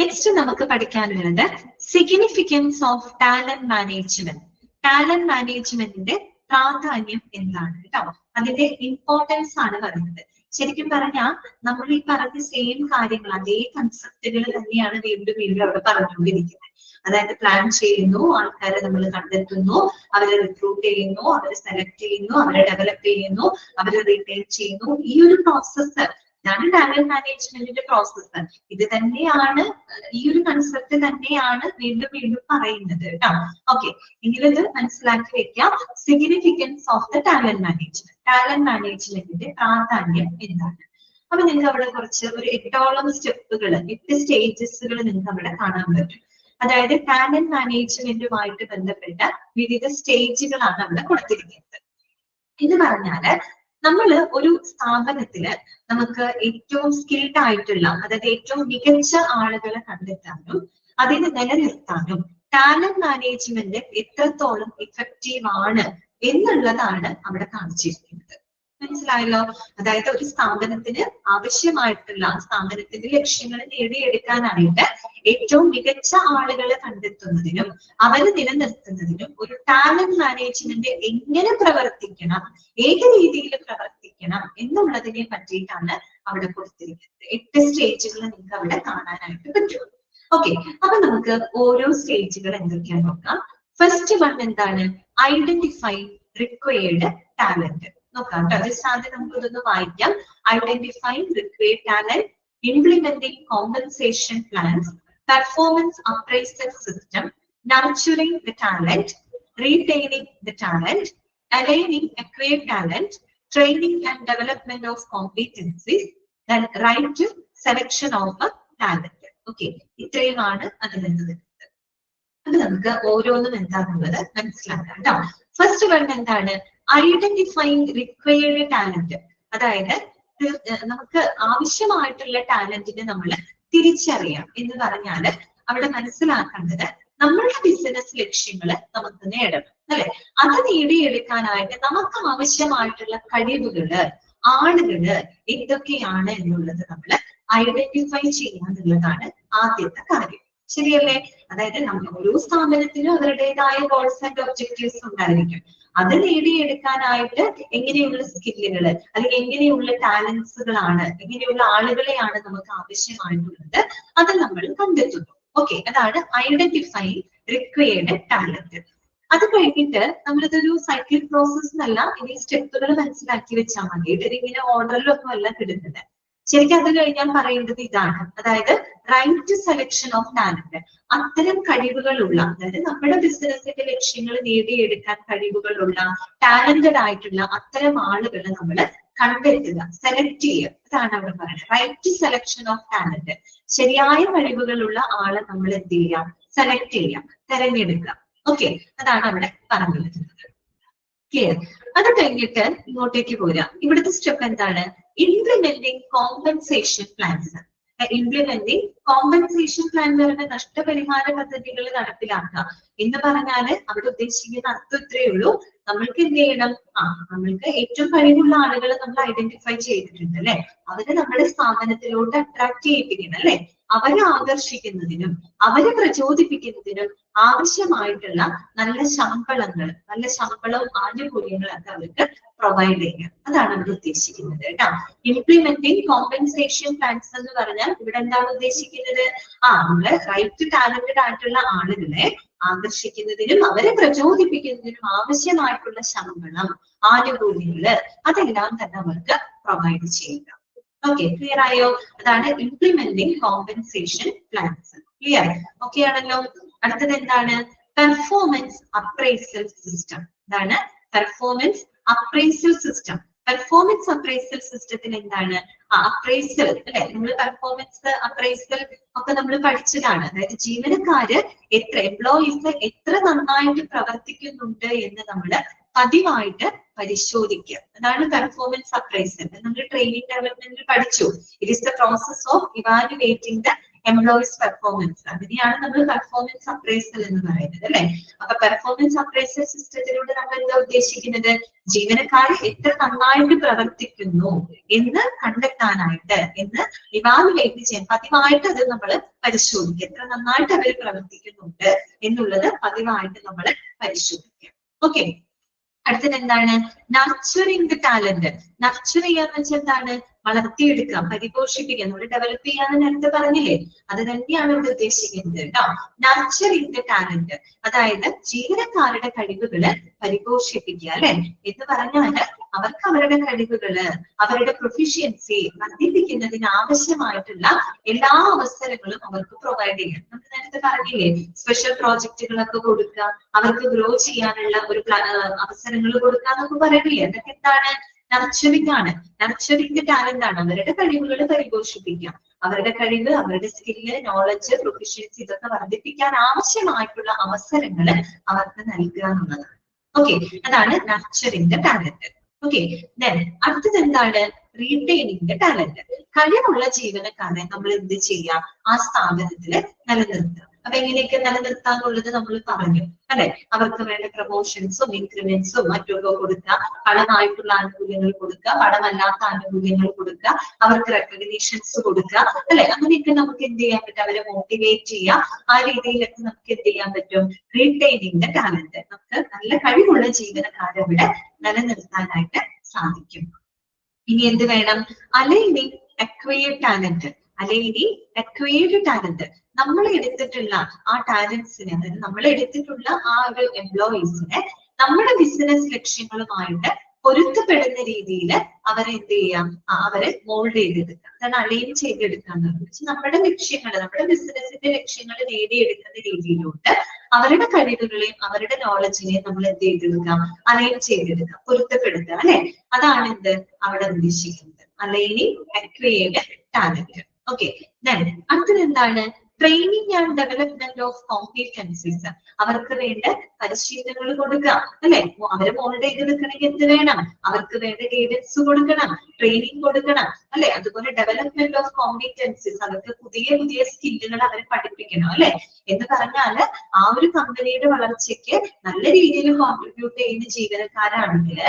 നെക്സ്റ്റ് നമുക്ക് പഠിക്കാനുള്ളത് significance of talent management. Talent മാനേജ്മെന്റിന്റെ പ്രാധാന്യം എന്താണ് കേട്ടോ? അതിന്റെ ഇമ്പോർട്ടൻസ് ആണ് പറയുന്നത്. ശരിക്കും പറഞ്ഞാൽ നമ്മൾ ഈ പറഞ്ഞ സെയിം കാര്യങ്ങൾ, അതേ കൺസെപ്റ്റുകൾ തന്നെയാണ് വീണ്ടും വീണ്ടും അവിടെ പറഞ്ഞുകൊണ്ടിരിക്കുന്നത്. അതായത് പ്ലാൻ ചെയ്യുന്നു, ആൾക്കാരെ നമ്മൾ കണ്ടെത്തുന്നു, അവരെ റിക്രൂട്ട് ചെയ്യുന്നു, അവരെ സെലക്ട് ചെയ്യുന്നു, അവരെ ഡെവലപ്പ് ചെയ്യുന്നു, അവരെ റീറ്റെയിൻ ചെയ്യുന്നു. ഈ ഒരു പ്രോസസ്സ് ഇതാണ് ടാലന്റ് മാനേജ്മെന്റിന്റെ പ്രോസസ്സ്. ഇത് തന്നെയാണ്, ഈ ഒരു കൺസെപ്റ്റ് തന്നെയാണ് വീണ്ടും വീണ്ടും പറയുന്നത് കേട്ടോ. ഓക്കെ, എങ്കിലിത് മനസ്സിലാക്കി വെക്കാം. Significance of the talent management. Talent മാനേജ്മെന്റിന്റെ പ്രാധാന്യം എന്താണ്? അപ്പൊ നിങ്ങൾക്ക് അവിടെ കുറച്ച് ഒരു 8ഓളം സ്റ്റെപ്പുകൾ, 8 സ്റ്റേജസുകൾ നിങ്ങൾക്ക് അവിടെ കാണാൻ പറ്റും. അതായത് ടാലന്റ് മാനേജ്മെന്റുമായിട്ട് ബന്ധപ്പെട്ട വിവിധ സ്റ്റേജുകളാണ് അവിടെ കൊടുത്തിരിക്കുന്നത്. എന്ന് പറഞ്ഞാല് നമ്മള് ഒരു സ്ഥാപനത്തില് നമുക്ക് ഏറ്റവും സ്കിൽഡ് ആയിട്ടുള്ള, അതായത് ഏറ്റവും മികച്ച ആളുകളെ കണ്ടെത്താനും അതിനെ നിലനിർത്താനും ടാലന്റ് മാനേജ്മെന്റ് എത്രത്തോളം ഇഫക്റ്റീവ് ആണ് എന്നുള്ളതാണ് അവിടെ കാണിച്ചിരിക്കുന്നത്. മനസ്സിലായല്ലോ? അതായത് ഒരു സ്ഥാപനത്തിന് ആവശ്യമായിട്ടുള്ള സ്ഥാപനത്തിന്റെ ലക്ഷ്യങ്ങൾ നേടിയെടുക്കാനായിട്ട് ഏറ്റവും മികച്ച ആളുകളെ കണ്ടെത്തുന്നതിനും അവരെ നിലനിർത്തുന്നതിനും ഒരു ടാലന്റ് മാനേജ്മെന്റ് എങ്ങനെ പ്രവർത്തിക്കണം, ഏത് രീതിയിൽ പ്രവർത്തിക്കണം എന്നുള്ളതിനെ പറ്റിയിട്ടാണ് അവിടെ കൊടുത്തിരിക്കുന്നത്. 8 സ്റ്റേജുകൾ നിങ്ങൾക്ക് അവിടെ കാണാനായിട്ട് പറ്റും. ഓക്കെ, അപ്പൊ നമുക്ക് ഓരോ സ്റ്റേജുകൾ എന്തൊക്കെയാന്ന് നോക്കാം. ഫസ്റ്റ് വൺ എന്താണ്? Identify required talent. നോക്കാം കേട്ടോ, ജസ്റ്റ് ആദ്യം നമുക്ക് ഇതൊന്ന് വായിക്കാം. Identifying required talent, implementing compensation plans, performance appraisal system, nurturing the talent, retaining the talent, aligning acquired talent, training and development of competencies, then right to selection of a talent. Okay, ഇത്രയുമാണ് അതിൽ നിന്ന് വരുന്നത്. അത് നമുക്ക് ഓരോന്നും എന്താണെന്നുള്ളത് മനസ്സിലാക്കാം കേട്ടോ. ഫസ്റ്റ് വൺ എന്താണ്? Identifying required talent. അതായത് നമുക്ക് ആവശ്യമായിട്ടുള്ള ടാലന്റിനെ നമ്മൾ തിരിച്ചറിയാം എന്ന് പറഞ്ഞാല് അവിടെ മനസ്സിലാക്കേണ്ടത് നമ്മളുടെ ബിസിനസ് ലക്ഷ്യങ്ങള് നമുക്ക് നേടണം, അല്ലെ? അത് നേടിയെടുക്കാനായിട്ട് നമുക്ക് ആവശ്യമായിട്ടുള്ള കഴിവുകള്, ആളുകള് എന്തൊക്കെയാണ് എന്നുള്ളത് നമ്മൾ ഐഡന്റിഫൈ ചെയ്യാന്നുള്ളതാണ് ആദ്യത്തെ കാര്യം. ശരിയല്ലേ? അതായത് നമ്മൾ ഓരോ സ്ഥാപനത്തിനും അവരുടേതായ ഗോൾസ് ആൻഡ് ഒബ്ജക്റ്റീവ്സ് ഉണ്ടായിരിക്കും. അത് നേടിയെടുക്കാനായിട്ട് എങ്ങനെയുള്ള സ്കില്ലുകള് അല്ലെങ്കിൽ എങ്ങനെയുള്ള ടാലൻസുകളാണ്, എങ്ങനെയുള്ള ആളുകളെയാണ് നമുക്ക് ആവശ്യമായിട്ടുള്ളത്, അത് നമ്മൾ കണ്ടെത്തുന്നു. ഓക്കെ, അതാണ് ഐഡന്റിഫൈ റിക്വയർഡ് ടാലന്റ്. അത് കഴിഞ്ഞിട്ട് നമ്മളിതൊരു സൈക്ലിക് പ്രോസസ് എന്നല്ല, ഇനി സ്റ്റെപ്പുകൾ മനസ്സിലാക്കി വെച്ചാൽ മതി. ഇതിങ്ങനെ ഓർഡറിലൊന്നും അല്ല കിടുന്നത്. ശരിക്കും അത് കഴിഞ്ഞാൽ പറയേണ്ടത് ഇതാണ്, അതായത് റൈറ്റ് സെലക്ഷൻ ഓഫ് ടാലന്റ്. അത്തരം കഴിവുകളുള്ള, അതായത് നമ്മുടെ ബിസിനസിന്റെ ലക്ഷ്യങ്ങൾ നേടിയെടുക്കാൻ കഴിവുകളുള്ള ടാലന്റഡ് ആയിട്ടുള്ള അത്തരം ആളുകളെ നമ്മൾ കണ്ടെത്തുക, സെലക്ട് ചെയ്യുക. അതാണ് അവിടെ പറയുന്നത്, റൈറ്റ് സെലക്ഷൻ ഓഫ് ടാലന്റ്. ശരിയായ കഴിവുകളുള്ള ആളെ നമ്മൾ എന്ത് ചെയ്യാം? സെലക്ട് ചെയ്യാം, തെരഞ്ഞെടുക്കുക. ഓക്കെ, അതാണ് അവിടെ പറഞ്ഞു വരുന്നത്. ക്ലിയർ? അത് കഴിഞ്ഞിട്ട് ഇങ്ങോട്ടേക്ക് പോരാം. ഇവിടുത്തെ സ്റ്റെപ്പ് എന്താണ്? Implementing compensation plans. Implementing compensation plan എന്ന് പറയുന്നത് നഷ്ടപരിഹാര പദ്ധതികൾ നടപ്പിലാക്കുക എന്ന് പറഞ്ഞാല് അവിടെ ഉദ്ദേശിക്കുന്ന അർത്ഥം ഇത്രയേ ഉള്ളൂ. നമ്മൾക്ക് എന്ത് ചെയ്യണം? നമ്മൾക്ക് ഏറ്റവും കഴിവുള്ള ആളുകളെ നമ്മൾ ഐഡന്റിഫൈ ചെയ്തിട്ടുണ്ട്, അല്ലെ? അവരെ നമ്മുടെ സ്ഥാപനത്തിലോട്ട് അട്രാക്ട് ചെയ്യിപ്പിക്കണം, അല്ലെ? അവരെ ആകർഷിക്കുന്നതിനും അവരെ പ്രചോദിപ്പിക്കുന്നതിനും ആവശ്യമായിട്ടുള്ള നല്ല ശമ്പളവും ആനുകൂല്യങ്ങളൊക്കെ അവർക്ക് പ്രൊവൈഡ് ചെയ്യുക. അതാണ് അവർ ഉദ്ദേശിക്കുന്നത് കേട്ടോ. ഇംപ്ലിമെന്റിംഗ് കോമ്പൻസേഷൻ പ്ലാൻസ് എന്ന് പറഞ്ഞാൽ ഇവിടെ എന്താണ് ഉദ്ദേശിക്കുന്നത്? നമ്മള് റൈറ്റ് ടാലന്റഡ് ആയിട്ടുള്ള ആളുകളെ ആകർഷിക്കുന്നതിനും അവരെ പ്രചോദിപ്പിക്കുന്നതിനും ആവശ്യമായിട്ടുള്ള ശമ്പളം, ആനുകൂല്യങ്ങള് അതെല്ലാം തന്നെ അവർക്ക് പ്രൊവൈഡ് ചെയ്യുക. ഓക്കെ, ക്ലിയർ ആയോ? അതാണ് implementing compensation plans. Clear? Okay ആണല്ലോ. അടുത്തത് എന്താണ്? Performance appraisal system. ഇതാണ് performance appraisal system. Performance appraisal സിസ്റ്റത്തിൽ എന്താണ്? അപ്രൈസൽ, അല്ലെ? നമ്മൾ പെർഫോമൻസ് അപ്രൈസൽ ഒക്കെ നമ്മൾ പഠിച്ചതാണ്. അതായത് ജീവനക്കാര് എംപ്ലോയീസ് എത്ര നന്നായിട്ട് പ്രവർത്തിക്കുന്നുണ്ട് എന്ന് നമ്മൾ പതിവായിട്ട് പരിശോധിക്കുക. അതാണ് പെർഫോമൻസ് അപ്രൈസൽ. നമ്മൾ ട്രെയിനിങ് ഡെവലപ്മെന്റിൽ പഠിച്ചു. It is the process of evaluating the employees performance. അതിനെയാണ് നമ്മൾ പെർഫോമൻസ് അപ്രൈസൽ എന്ന് പറയുന്നത്, അല്ലെ? അപ്പൊ പെർഫോമൻസ് അപ്രൈസൽ സിസ്റ്റത്തിലൂടെ നമ്മൾ എന്താ ഉദ്ദേശിക്കുന്നത്? ജീവനക്കാർ എത്ര നന്നായിട്ട് പ്രവർത്തിക്കുന്നു എന്ന് കണ്ടെത്താനായിട്ട്, എന്ന് ഇവാലുവേറ്റ് ചെയ്യാൻ പതിവായിട്ട് അത് നമ്മൾ പരിശോധിക്കുക. എത്ര നന്നായിട്ട് അവർ പ്രവർത്തിക്കുന്നുണ്ട് എന്നുള്ളത് പതിവായിട്ട് നമ്മൾ പരിശോധിക്കുക. ഓക്കെ, അടുത്തത് എന്താണ്? Nurturing the talent. നർച്ചർ ചെയ്യാന്ന് വെച്ചാൽ എന്താണ്? വളർത്തിയെടുക്കുക, പരിപോഷിപ്പിക്കുക, നമ്മൾ ഡെവലപ്പ് ചെയ്യാന്ന് നേരത്തെ പറഞ്ഞില്ലേ? അത് തന്നെയാണ് ഇവിടെ ഉദ്ദേശിക്കുന്നത് കേട്ടോ. നർച്ചറിംഗ് ദ ടാലന്റ്, അതായത് ജീവനക്കാരുടെ കഴിവുകള് പരിപോഷിപ്പിക്കുക, അല്ലെ? എന്ന് പറഞ്ഞാല് അവർക്ക് അവരുടെ കഴിവുകള്, അവരുടെ പ്രൊഫിഷ്യൻസി വർദ്ധിപ്പിക്കുന്നതിന് ആവശ്യമായിട്ടുള്ള എല്ലാ അവസരങ്ങളും അവർക്ക് പ്രൊവൈഡ് ചെയ്യാം. നമുക്ക് നേരത്തെ പറഞ്ഞില്ലേ? സ്പെഷ്യൽ പ്രോജക്റ്റുകളൊക്കെ കൊടുക്കുക, അവർക്ക് ഗ്രോ ചെയ്യാനുള്ള ഒരു അവസരങ്ങൾ കൊടുക്കുക എന്നൊക്കെ പറയണില്ലേ? അതൊക്കെ എന്താണ്? നർച്ചറിംഗ് ആണ്. നർച്ചറിംഗ് ടാലന്റ് ആണ്. അവരുടെ കഴിവുകൾ പരിപോഷിപ്പിക്കാം, അവരുടെ കഴിവ്, അവരുടെ സ്കില്ല്, നോളജ്, പ്രൊഫഷ്യൻസി ഇതൊക്കെ വർദ്ധിപ്പിക്കാൻ ആവശ്യമായിട്ടുള്ള അവസരങ്ങൾ അവർക്ക് നൽകുക എന്നുള്ളതാണ്. ഓക്കെ, അതാണ് nurturing the talent. Okay, then അടുത്തത് എന്താണ്? Retaining the talent. കഴിവുള്ള ജീവനക്കാരെ നമ്മൾ എന്ത് ചെയ്യാം? ആ സ്ഥാപനത്തില് നിലനിർത്തുക. അപ്പൊ എങ്ങനെയൊക്കെ നിലനിർത്താന്നുള്ളത് നമ്മൾ പറഞ്ഞു അല്ലെ. അവർക്ക് വേണ്ട പ്രൊമോഷൻസും ഇൻക്രിമെന്റ്സും മറ്റൊക്കെ കൊടുക്കുക, പണമായിട്ടുള്ള ആനുകൂല്യങ്ങൾ കൊടുക്കുക, പണമല്ലാത്ത ആനുകൂല്യങ്ങൾ കൊടുക്കുക, അവർക്ക് റെക്കഗ്നീഷൻസ് കൊടുക്കുക അല്ലെ. അങ്ങനെയൊക്കെ നമുക്ക് എന്ത് ചെയ്യാൻ പറ്റും? അവരെ മോട്ടിവേറ്റ് ചെയ്യാം. ആ രീതിയിലൊക്കെ നമുക്ക് എന്ത് ചെയ്യാൻ പറ്റും? Retaining the talent. നമുക്ക് നല്ല കഴിവുള്ള ജീവനക്കാരെ ഇവിടെ നിലനിർത്താനായിട്ട് സാധിക്കും. ഇനി എന്ത് വേണം? Aligning acquired talent. Aligning acquired talent. നമ്മൾ എടുത്തിട്ടുള്ള ആ ടാലന്റ്സിനെ, അതായത് നമ്മൾ എടുത്തിട്ടുള്ള ആ ഒരു എംപ്ലോയീസിനെ നമ്മുടെ ബിസിനസ് ലക്ഷ്യങ്ങളുമായിട്ട് പൊരുത്തപ്പെടുന്ന രീതിയിൽ അവരെ എന്ത് ചെയ്യാം? അവരെ മോൾഡ് ചെയ്തെടുക്കാം, അതാണ് അലൈൻ ചെയ്തെടുക്കാന്നുള്ളത്. നമ്മുടെ ലക്ഷ്യങ്ങൾ, നമ്മുടെ ബിസിനസിന്റെ ലക്ഷ്യങ്ങൾ നേടിയെടുക്കുന്ന രീതിയിലോട്ട് അവരുടെ കഴിവുകളെയും അവരുടെ നോളജിനെയും നമ്മൾ എന്ത് ചെയ്തെടുക്കാം? അലൈൻ ചെയ്തെടുക്കാം, പൊരുത്തപ്പെടുത്തുക അല്ലെ. അതാണ് എന്ത് അവിടെ ഉദ്ദേശിക്കുന്നത്, aligning acquired talent. Okay, then അടുത്തത് എന്താണ്? Training and development of competencies. അവർക്ക് വേണ്ട പരിശീലനങ്ങൾ കൊടുക്കുക അല്ലെ. അവരെ മോൾഡ് ചെയ്തെടുക്കണമെങ്കിൽ എന്ത് വേണം? അവർക്ക് വേണ്ട ഗൈഡൻസ് കൊടുക്കണം, ട്രെയിനിങ് കൊടുക്കണം അല്ലെ. അതുപോലെ ഡെവലപ്മെന്റ് ഓഫ് കോമ്പീറ്റൻസീസ്, അവർക്ക് പുതിയ പുതിയ സ്കില്ലുകൾ അവരെ പഠിപ്പിക്കണം അല്ലെ. എന്ന് പറഞ്ഞാല് ആ ഒരു കമ്പനിയുടെ വളർച്ചയ്ക്ക് നല്ല രീതിയിൽ കോൺട്രിബ്യൂട്ട് ചെയ്യുന്ന ജീവനക്കാരാണെങ്കിൽ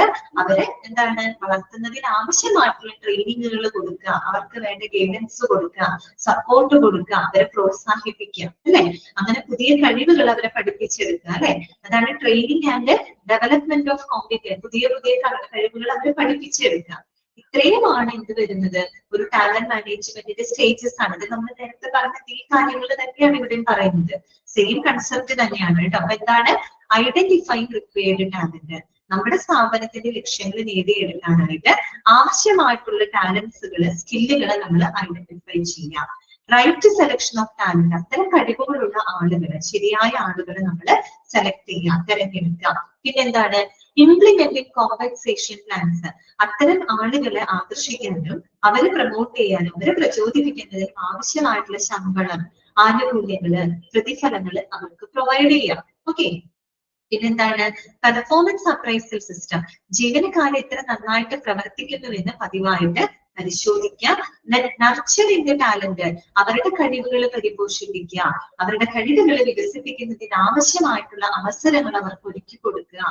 അവരെ എന്താണ്? വളർത്തുന്നതിന് ആവശ്യമായിട്ടുള്ള ട്രെയിനിങ്ങുകൾ കൊടുക്കുക, അവർക്ക് വേണ്ട ഗൈഡൻസ് കൊടുക്കുക, സപ്പോർട്ട് കൊടുക്കുക, അവരെ പ്രോത്സാഹിപ്പിക്കുക അല്ലെ. അങ്ങനെ പുതിയ കഴിവുകൾ അവരെ പഠിപ്പിച്ചെടുക്കുക അല്ലെ. അതാണ് training and development of competence. പുതിയ പുതിയ കഴിവുകൾ അവരെ പഠിപ്പിച്ചെടുക്കുക. ഇത്രയുമാണ് എന്ത് വരുന്നത്? ഒരു ടാലന്റ് മാനേജ്മെന്റിന്റെ സ്റ്റേജസ് ആണ്. ഇത് നമ്മൾ നേരത്തെ പറഞ്ഞ ഈ കാര്യങ്ങൾ തന്നെയാണ് ഇവിടെയും പറയുന്നത്. സെയിം കൺസെപ്റ്റ് തന്നെയാണ് കേട്ടോ. അപ്പൊ എന്താണ്? Identifying required talent. നമ്മുടെ സ്ഥാപനത്തിന്റെ ലക്ഷ്യങ്ങൾ നേടിയെടുക്കാനായിട്ട് ആവശ്യമായിട്ടുള്ള ടാലന്റ്സുകൾ, സ്കില്ലുകൾ നമ്മൾ ഐഡന്റിഫൈ ചെയ്യാം. Right selection of talent. അത്തരം കഴിവുകളുള്ള ആളുകളെ, ശരിയായ ആളുകളെ നമ്മൾ സെലക്ട് ചെയ്യുക, തിരഞ്ഞെടുക്കുക. പിന്നെന്താണ്? Implementing compensation plans. അത്തരം ആളുകളെ ആകർഷിക്കാനും അവരെ പ്രൊമോട്ട് ചെയ്യാനും അവരെ പ്രചോദിപ്പിക്കുന്നതിനും ആവശ്യമായിട്ടുള്ള ശമ്പളം, ആനുകൂല്യങ്ങള്, പ്രതിഫലങ്ങള് അവർക്ക് പ്രൊവൈഡ് ചെയ്യാം. ഓക്കെ, പിന്നെന്താണ്? Performance appraisal system. ജീവനക്കാരെ എത്ര നന്നായിട്ട് പ്രവർത്തിക്കുന്നുവെന്ന് പതിവായിട്ട് പരിശോധിക്കുക. Nurturing talent. അവരുടെ കഴിവുകൾ പരിപോഷിപ്പിക്കുക, അവരുടെ കഴിവുകൾ വികസിപ്പിക്കുന്നതിന് ആവശ്യമായിട്ടുള്ള അവസരങ്ങൾ അവർക്ക് ഒരുക്കി കൊടുക്കുക.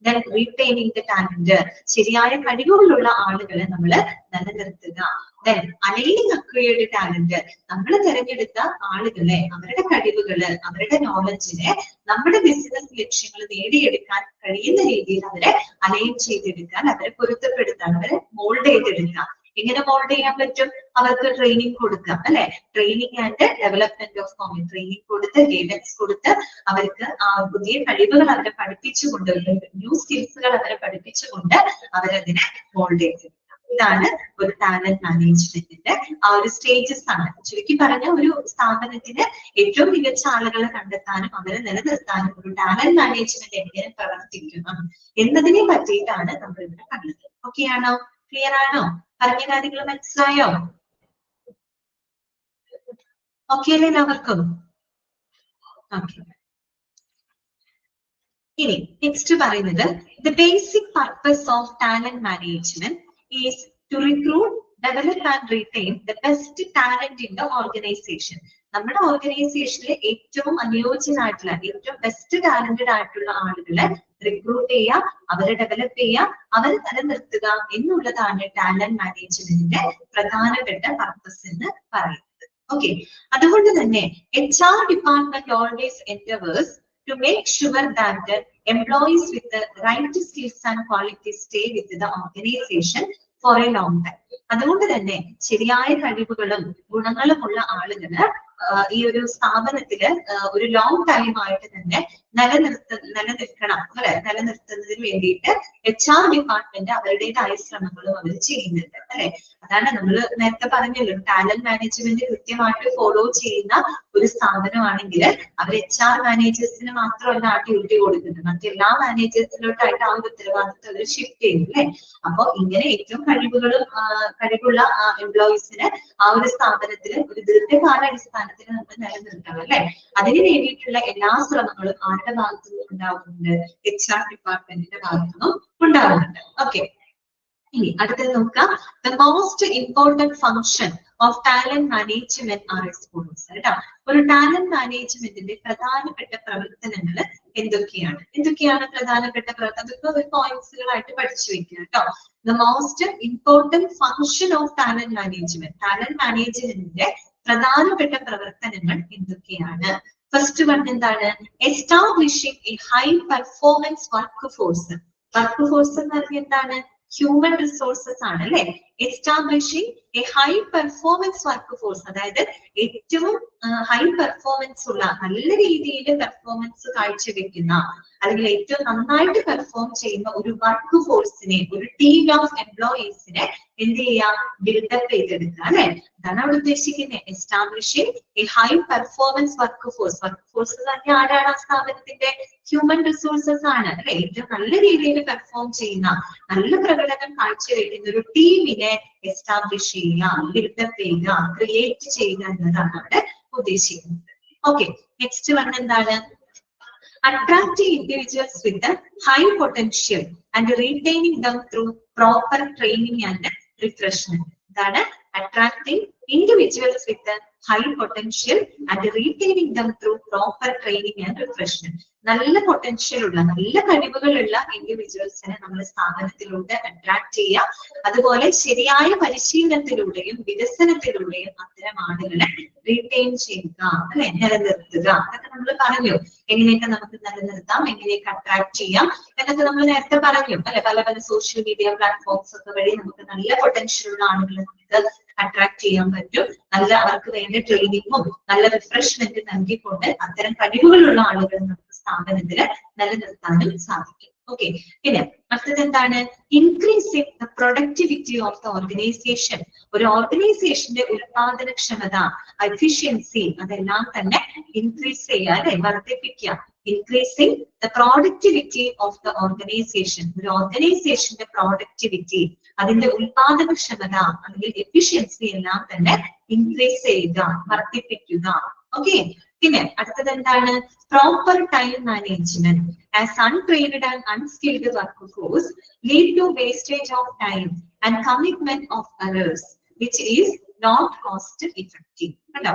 Then retaining the talent. ശരിയായ കഴിവുകളുള്ള ആളുകളെ നമ്മൾ നിലനിർത്തുക. Then aligning acquired talent. നമ്മൾ തിരഞ്ഞെടുത്ത ആളുകളെ, അവരുടെ കഴിവുകള്, അവരുടെ നോളജിനെ നമ്മുടെ ബിസിനസ് ലക്ഷ്യങ്ങൾ നേടിയെടുക്കാൻ കഴിയുന്ന രീതിയിൽ അവരെ അലൈൻ ചെയ്തെടുക്കാൻ, അവരെ പൊരുത്തപ്പെടുത്താൻ, അവരെ മോൾഡ് ചെയ്തെടുക്കാം. എങ്ങനെ മോൾഡ് ചെയ്യാൻ പറ്റും? അവർക്ക് ട്രെയിനിങ് കൊടുക്കാം അല്ലെ. Training and development of competence. Training കൊടുത്ത്, ഗൈഡൻസ് കൊടുത്ത്, അവർക്ക് പുതിയ കഴിവുകൾ അവരെ പഠിപ്പിച്ചുകൊണ്ട്, ന്യൂ സ്കിൽസുകൾ അവരെ പഠിപ്പിച്ചുകൊണ്ട് അവരതിനെ മോൾഡ് ചെയ്തെടുക്കാം. ഇതാണ് ഒരു ടാലന്റ് മാനേജ്മെന്റിന്റെ ആ ഒരു സ്റ്റേജസ് ആണ്. ചുരുക്കി പറഞ്ഞ ഒരു സ്ഥാപനത്തിന് ഏറ്റവും മികച്ച ആളുകളെ കണ്ടെത്താനും അവരെ നിലനിർത്താനും ഒരു ടാലന്റ് മാനേജ്മെന്റ് എങ്ങനെ പ്രവർത്തിക്കണം എന്നതിനെ പറ്റിയിട്ടാണ് നമ്മൾ ഇവിടെ കണ്ടത്. ഓക്കെ ആണോ? ക്ലിയർ ആണോ? പറഞ്ഞ കാര്യങ്ങൾ മനസ്സിലായോ? ഓക്കെ അല്ലേ എല്ലാവർക്കും? ഓക്കെ, ഇനി നെക്സ്റ്റ് പറയുന്നത് the basic purpose of talent management is to recruit, develop and retain the best talent in the organisation. നമ്മുടെ ഓർഗനൈസേഷനിലെ ഏറ്റവും അനുയോജ്യനായിട്ടുള്ള, ഏറ്റവും ബെസ്റ്റ് ടാലന്റഡ് ആയിട്ടുള്ള ആളുകളെ റിക്രൂട്ട് ചെയ്യുക, അവരെ ഡെവലപ്പ് ചെയ്യുക, അവരെ നിലനിർത്തുക എന്നുള്ളതാണ് ടാലന്റ് മാനേജ്മെന്റിന്റെ പ്രധാനപ്പെട്ട പർപ്പസ് എന്ന് പറയുന്നത്. ഓക്കെ, അതുകൊണ്ട് തന്നെ HR department always endeavors to make sure that the employees with the right skills and qualities stay with the organization for a long time. അതുകൊണ്ട് തന്നെ ശരിയായ കഴിവുകളും ഗുണങ്ങളുമുള്ള ആളുകള് ഈ ഒരു സ്ഥാപനത്തില് ഒരു ലോങ് ടൈം ആയിട്ട് തന്നെ നിലനിൽക്കണം അല്ലെ. നിലനിർത്തുന്നതിന് വേണ്ടിയിട്ട് HR ഡിപ്പാർട്ട്മെന്റ് അവരുടേതായ ശ്രമങ്ങളും അവർ ചെയ്യുന്നുണ്ട് അല്ലെ. അതാണ് നമ്മൾ നേരത്തെ പറഞ്ഞല്ലോ, ടാലന്റ് മാനേജ്മെന്റ് കൃത്യമായിട്ട് ഫോളോ ചെയ്യുന്ന ഒരു സ്ഥാപനമാണെങ്കിൽ അവർ HR മാനേജേഴ്സിന് മാത്രമല്ല ആ ഡ്യൂട്ടി കൊടുക്കുന്നത്, മറ്റെല്ലാ മാനേജേഴ്സിലോട്ടായിട്ട് ആ ഒരു ഉത്തരവാദിത്വം അവർ ഷിഫ്റ്റ് ചെയ്യും അല്ലെ. അപ്പൊ ഇങ്ങനെ ഏറ്റവും കഴിവുകളും കഴിവുള്ള എംപ്ലോയീസിന് ആ ഒരു സ്ഥാപനത്തിൽ ഒരു ദീർഘകാല അടിസ്ഥാനത്തിൽ നമുക്ക് നിലനിർത്തണം അല്ലെ. അതിന് വേണ്ടിയിട്ടുള്ള എല്ലാ ശ്രമങ്ങളും ആരുടെ ഭാഗത്തുനിന്നും ഉണ്ടാകുന്നുണ്ട്? HR ഡിപ്പാർട്ട്മെന്റിന്റെ ഭാഗത്തുനിന്നും ഉണ്ടാകുന്നുണ്ട്. ഓക്കെ, ഇനി അടുത്തത് നോക്കാം. The most important function of talent management are as follows. കേട്ടോ, ഒരു ടാലന്റ് മാനേജ്മെന്റിന്റെ പ്രധാനപ്പെട്ട പ്രവർത്തനങ്ങൾ എന്തൊക്കെയാണ് പ്രധാനപ്പെട്ട പ്രവർത്തനം? അതൊക്കെ ഒരു പോയിന്റ്സുകളായിട്ട് പഠിച്ചു വെക്കുക കേട്ടോ. The most important function of talent മാനേജ്മെന്റിന്റെ പ്രധാനപ്പെട്ട പ്രവർത്തനങ്ങൾ എന്തൊക്കെയാണ്? ഫസ്റ്റ് വൺ എന്താണ്? Establishing A high performance work force. Work force എന്ന് പറഞ്ഞാൽ എന്താണ്? ഹ്യൂമൻ റിസോഴ്സസ് ആണ് അല്ലെ. Establishing A high performance work force, അതായത് ഏറ്റവും ഹൈ പെർഫോമൻസ് ഉള്ള, നല്ല രീതിയിൽ പെർഫോമൻസ് കാഴ്ചവെക്കുന്ന അല്ലെങ്കിൽ ഏറ്റവും നന്നായിട്ട് പെർഫോം ചെയ്യുന്ന ഒരു വർക്ക് ഫോഴ്സിനെ, ഒരു ടീം ഓഫ് എംപ്ലോയീസിനെ എന്ത് ചെയ്യാം? ബിൽഡപ്പ് ചെയ്തെടുക്കുക അല്ലെ. അതാണ് അവിടെ ഉദ്ദേശിക്കുന്നത്. Establishing A high performance work force. Work force തന്നെ ആരാണ്? ആ സ്ഥാപനത്തിന്റെ ഹ്യൂമൻ റിസോഴ്സസ് ആണ് അല്ലെ. ഏറ്റവും നല്ല രീതിയിൽ പെർഫോം ചെയ്യുന്ന, നല്ല പ്രകടനം കാഴ്ചവെക്കുന്ന ഒരു ടീമിനെ എസ്റ്റാബ്ലിഷ് ചെയ്യുക, ബിൽഡപ്പ് ചെയ്യുക, ക്രിയേറ്റ് ചെയ്യുക എന്നതാണ് അവിടെ ഉദ്ദേശിക്കുന്നത്. ഓക്കെ, നെക്സ്റ്റ് വൺ എന്താണ്? Attracting individuals with a high potential and retaining them through proper training and refreshment. That attracting individuals with a high potential and retaining them through proper training and refreshment. നല്ല potential ഉള്ള, നല്ല കഴിവുകളുള്ള ഇൻഡിവിജ്വൽസിനെ നമ്മൾ സ്ഥാപനത്തിലൂടെ attract ചെയ്യുക, അതുപോലെ ശരിയായ പരിശീലനത്തിലൂടെയും വികസനത്തിലൂടെയും അത്തരം ആളുകളെ റീറ്റെയിൻ ചെയ്യുക അല്ലെ, നിലനിർത്തുക. അതൊക്കെ നമ്മൾ പറഞ്ഞു. എങ്ങനെയൊക്കെ നമുക്ക് നിലനിർത്താം, എങ്ങനെയൊക്കെ അട്രാക്ട് ചെയ്യാം എന്നൊക്കെ നമ്മൾ നേരത്തെ പറഞ്ഞു അല്ലെ. പല പല സോഷ്യൽ മീഡിയ പ്ലാറ്റ്ഫോംസ് ഒക്കെ വഴി നമുക്ക് നല്ല പൊട്ടൻഷ്യൽ ഉള്ള ആളുകളെ നമുക്ക് അട്രാക്ട് ചെയ്യാൻ പറ്റും. നല്ല അവർക്ക് വേണ്ട ട്രെയിനിങ്ങും നല്ല റിഫ്രഷ്മെന്റ് നൽകിക്കൊണ്ട് അത്തരം കഴിവുകളുള്ള ആളുകൾ നമുക്ക് സ്ഥാപനത്തിൽ നിലനിർത്താനും സാധിക്കും. ഓക്കെ, പിന്നെ അടുത്തത് എന്താണ്? Increasing the productivity of the organisation. ഒരു ഓർഗനൈസേഷന്റെ ഉൽപാദനക്ഷമത, എഫിഷ്യൻസി, അതെല്ലാം തന്നെ ഇൻക്രീസ് ചെയ്യുക അല്ലെ, വർദ്ധിപ്പിക്കുക. Increasing the productivity of the organisation. ഒരു ഓർഗനൈസേഷന്റെ പ്രോഡക്ടിവിറ്റി, അതിന്റെ ഉൽപാദനക്ഷമത അല്ലെങ്കിൽ എഫിഷ്യൻസി എല്ലാം തന്നെ ഇൻക്രീസ് ചെയ്യുക, വർദ്ധിപ്പിക്കുക. ഓക്കെ, പിന്നെ അടുത്തത് എന്താണ്? Proper time management. As untrained and unskilled work force lead to wastage of time and commitment of others which is not cost effective. കേട്ടോ,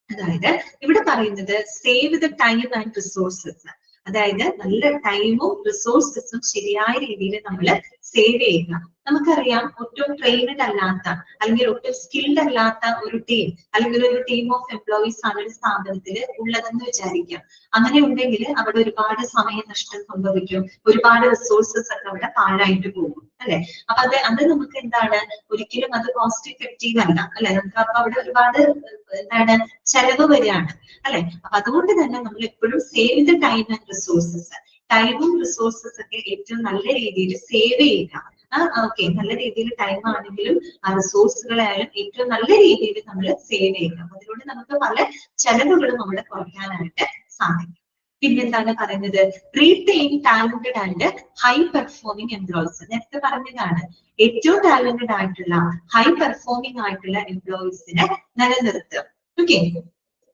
അതായത് ഇവിടെ പറയുന്നത് save the time and resources. അതായത് നല്ല ടൈമും റിസോഴ്സസും ശരിയായ രീതിയിൽ നമ്മൾ സേവ് ചെയ്യുക. നമുക്കറിയാം, ഒട്ടും ട്രെയിനഡ് അല്ലാത്ത അല്ലെങ്കിൽ ഒട്ടും സ്കിൽഡ് അല്ലാത്ത ഒരു ടീം അല്ലെങ്കിൽ ഒരു ടീം ഓഫ് എംപ്ലോയീസ് ആണ് ഒരു സ്ഥാപനത്തിൽ ഉള്ളതെന്ന് വിചാരിക്കാം. അങ്ങനെ ഉണ്ടെങ്കിൽ അവിടെ ഒരുപാട് സമയനഷ്ടം സംഭവിക്കും, ഒരുപാട് റിസോഴ്സസ് ഒക്കെ അവിടെ പാഴായിട്ട് പോകും അല്ലെ. അപ്പൊ അത് നമുക്ക് എന്താണ്, ഒരിക്കലും അത് കോസ്റ്റ് ഇഫക്റ്റീവ് അല്ല അല്ലെ. നമുക്ക് അപ്പൊ അവിടെ ഒരുപാട് എന്താണ് ചെലവ് വരികയാണ് അല്ലെ. അപ്പൊ അതുകൊണ്ട് തന്നെ നമ്മൾ എപ്പോഴും save the time and resources, ടൈമും റിസോഴ്സസ് ഒക്കെ ഏറ്റവും നല്ല രീതിയിൽ സേവ് ചെയ്യുക. ഓക്കെ, നല്ല രീതിയിൽ ടൈം ആണെങ്കിലും റിസോഴ്സുകളായാലും ഏറ്റവും നല്ല രീതിയിൽ നമ്മൾ സേവ് ചെയ്യുക. അതിലൂടെ നമുക്ക് പല ചെലവുകളും നമ്മളെ കുറയ്ക്കാനായിട്ട് സാധിക്കും. പിന്നെന്താണ് പറയുന്നത്? Retain talented and high performing employees. നേരത്തെ പറഞ്ഞതാണ്, ഏറ്റവും ടാലന്റഡ് ആയിട്ടുള്ള ഹൈ പെർഫോമിംഗ് ആയിട്ടുള്ള എംപ്ലോയീസിനെ നിലനിർത്തുക. ഓക്കെ,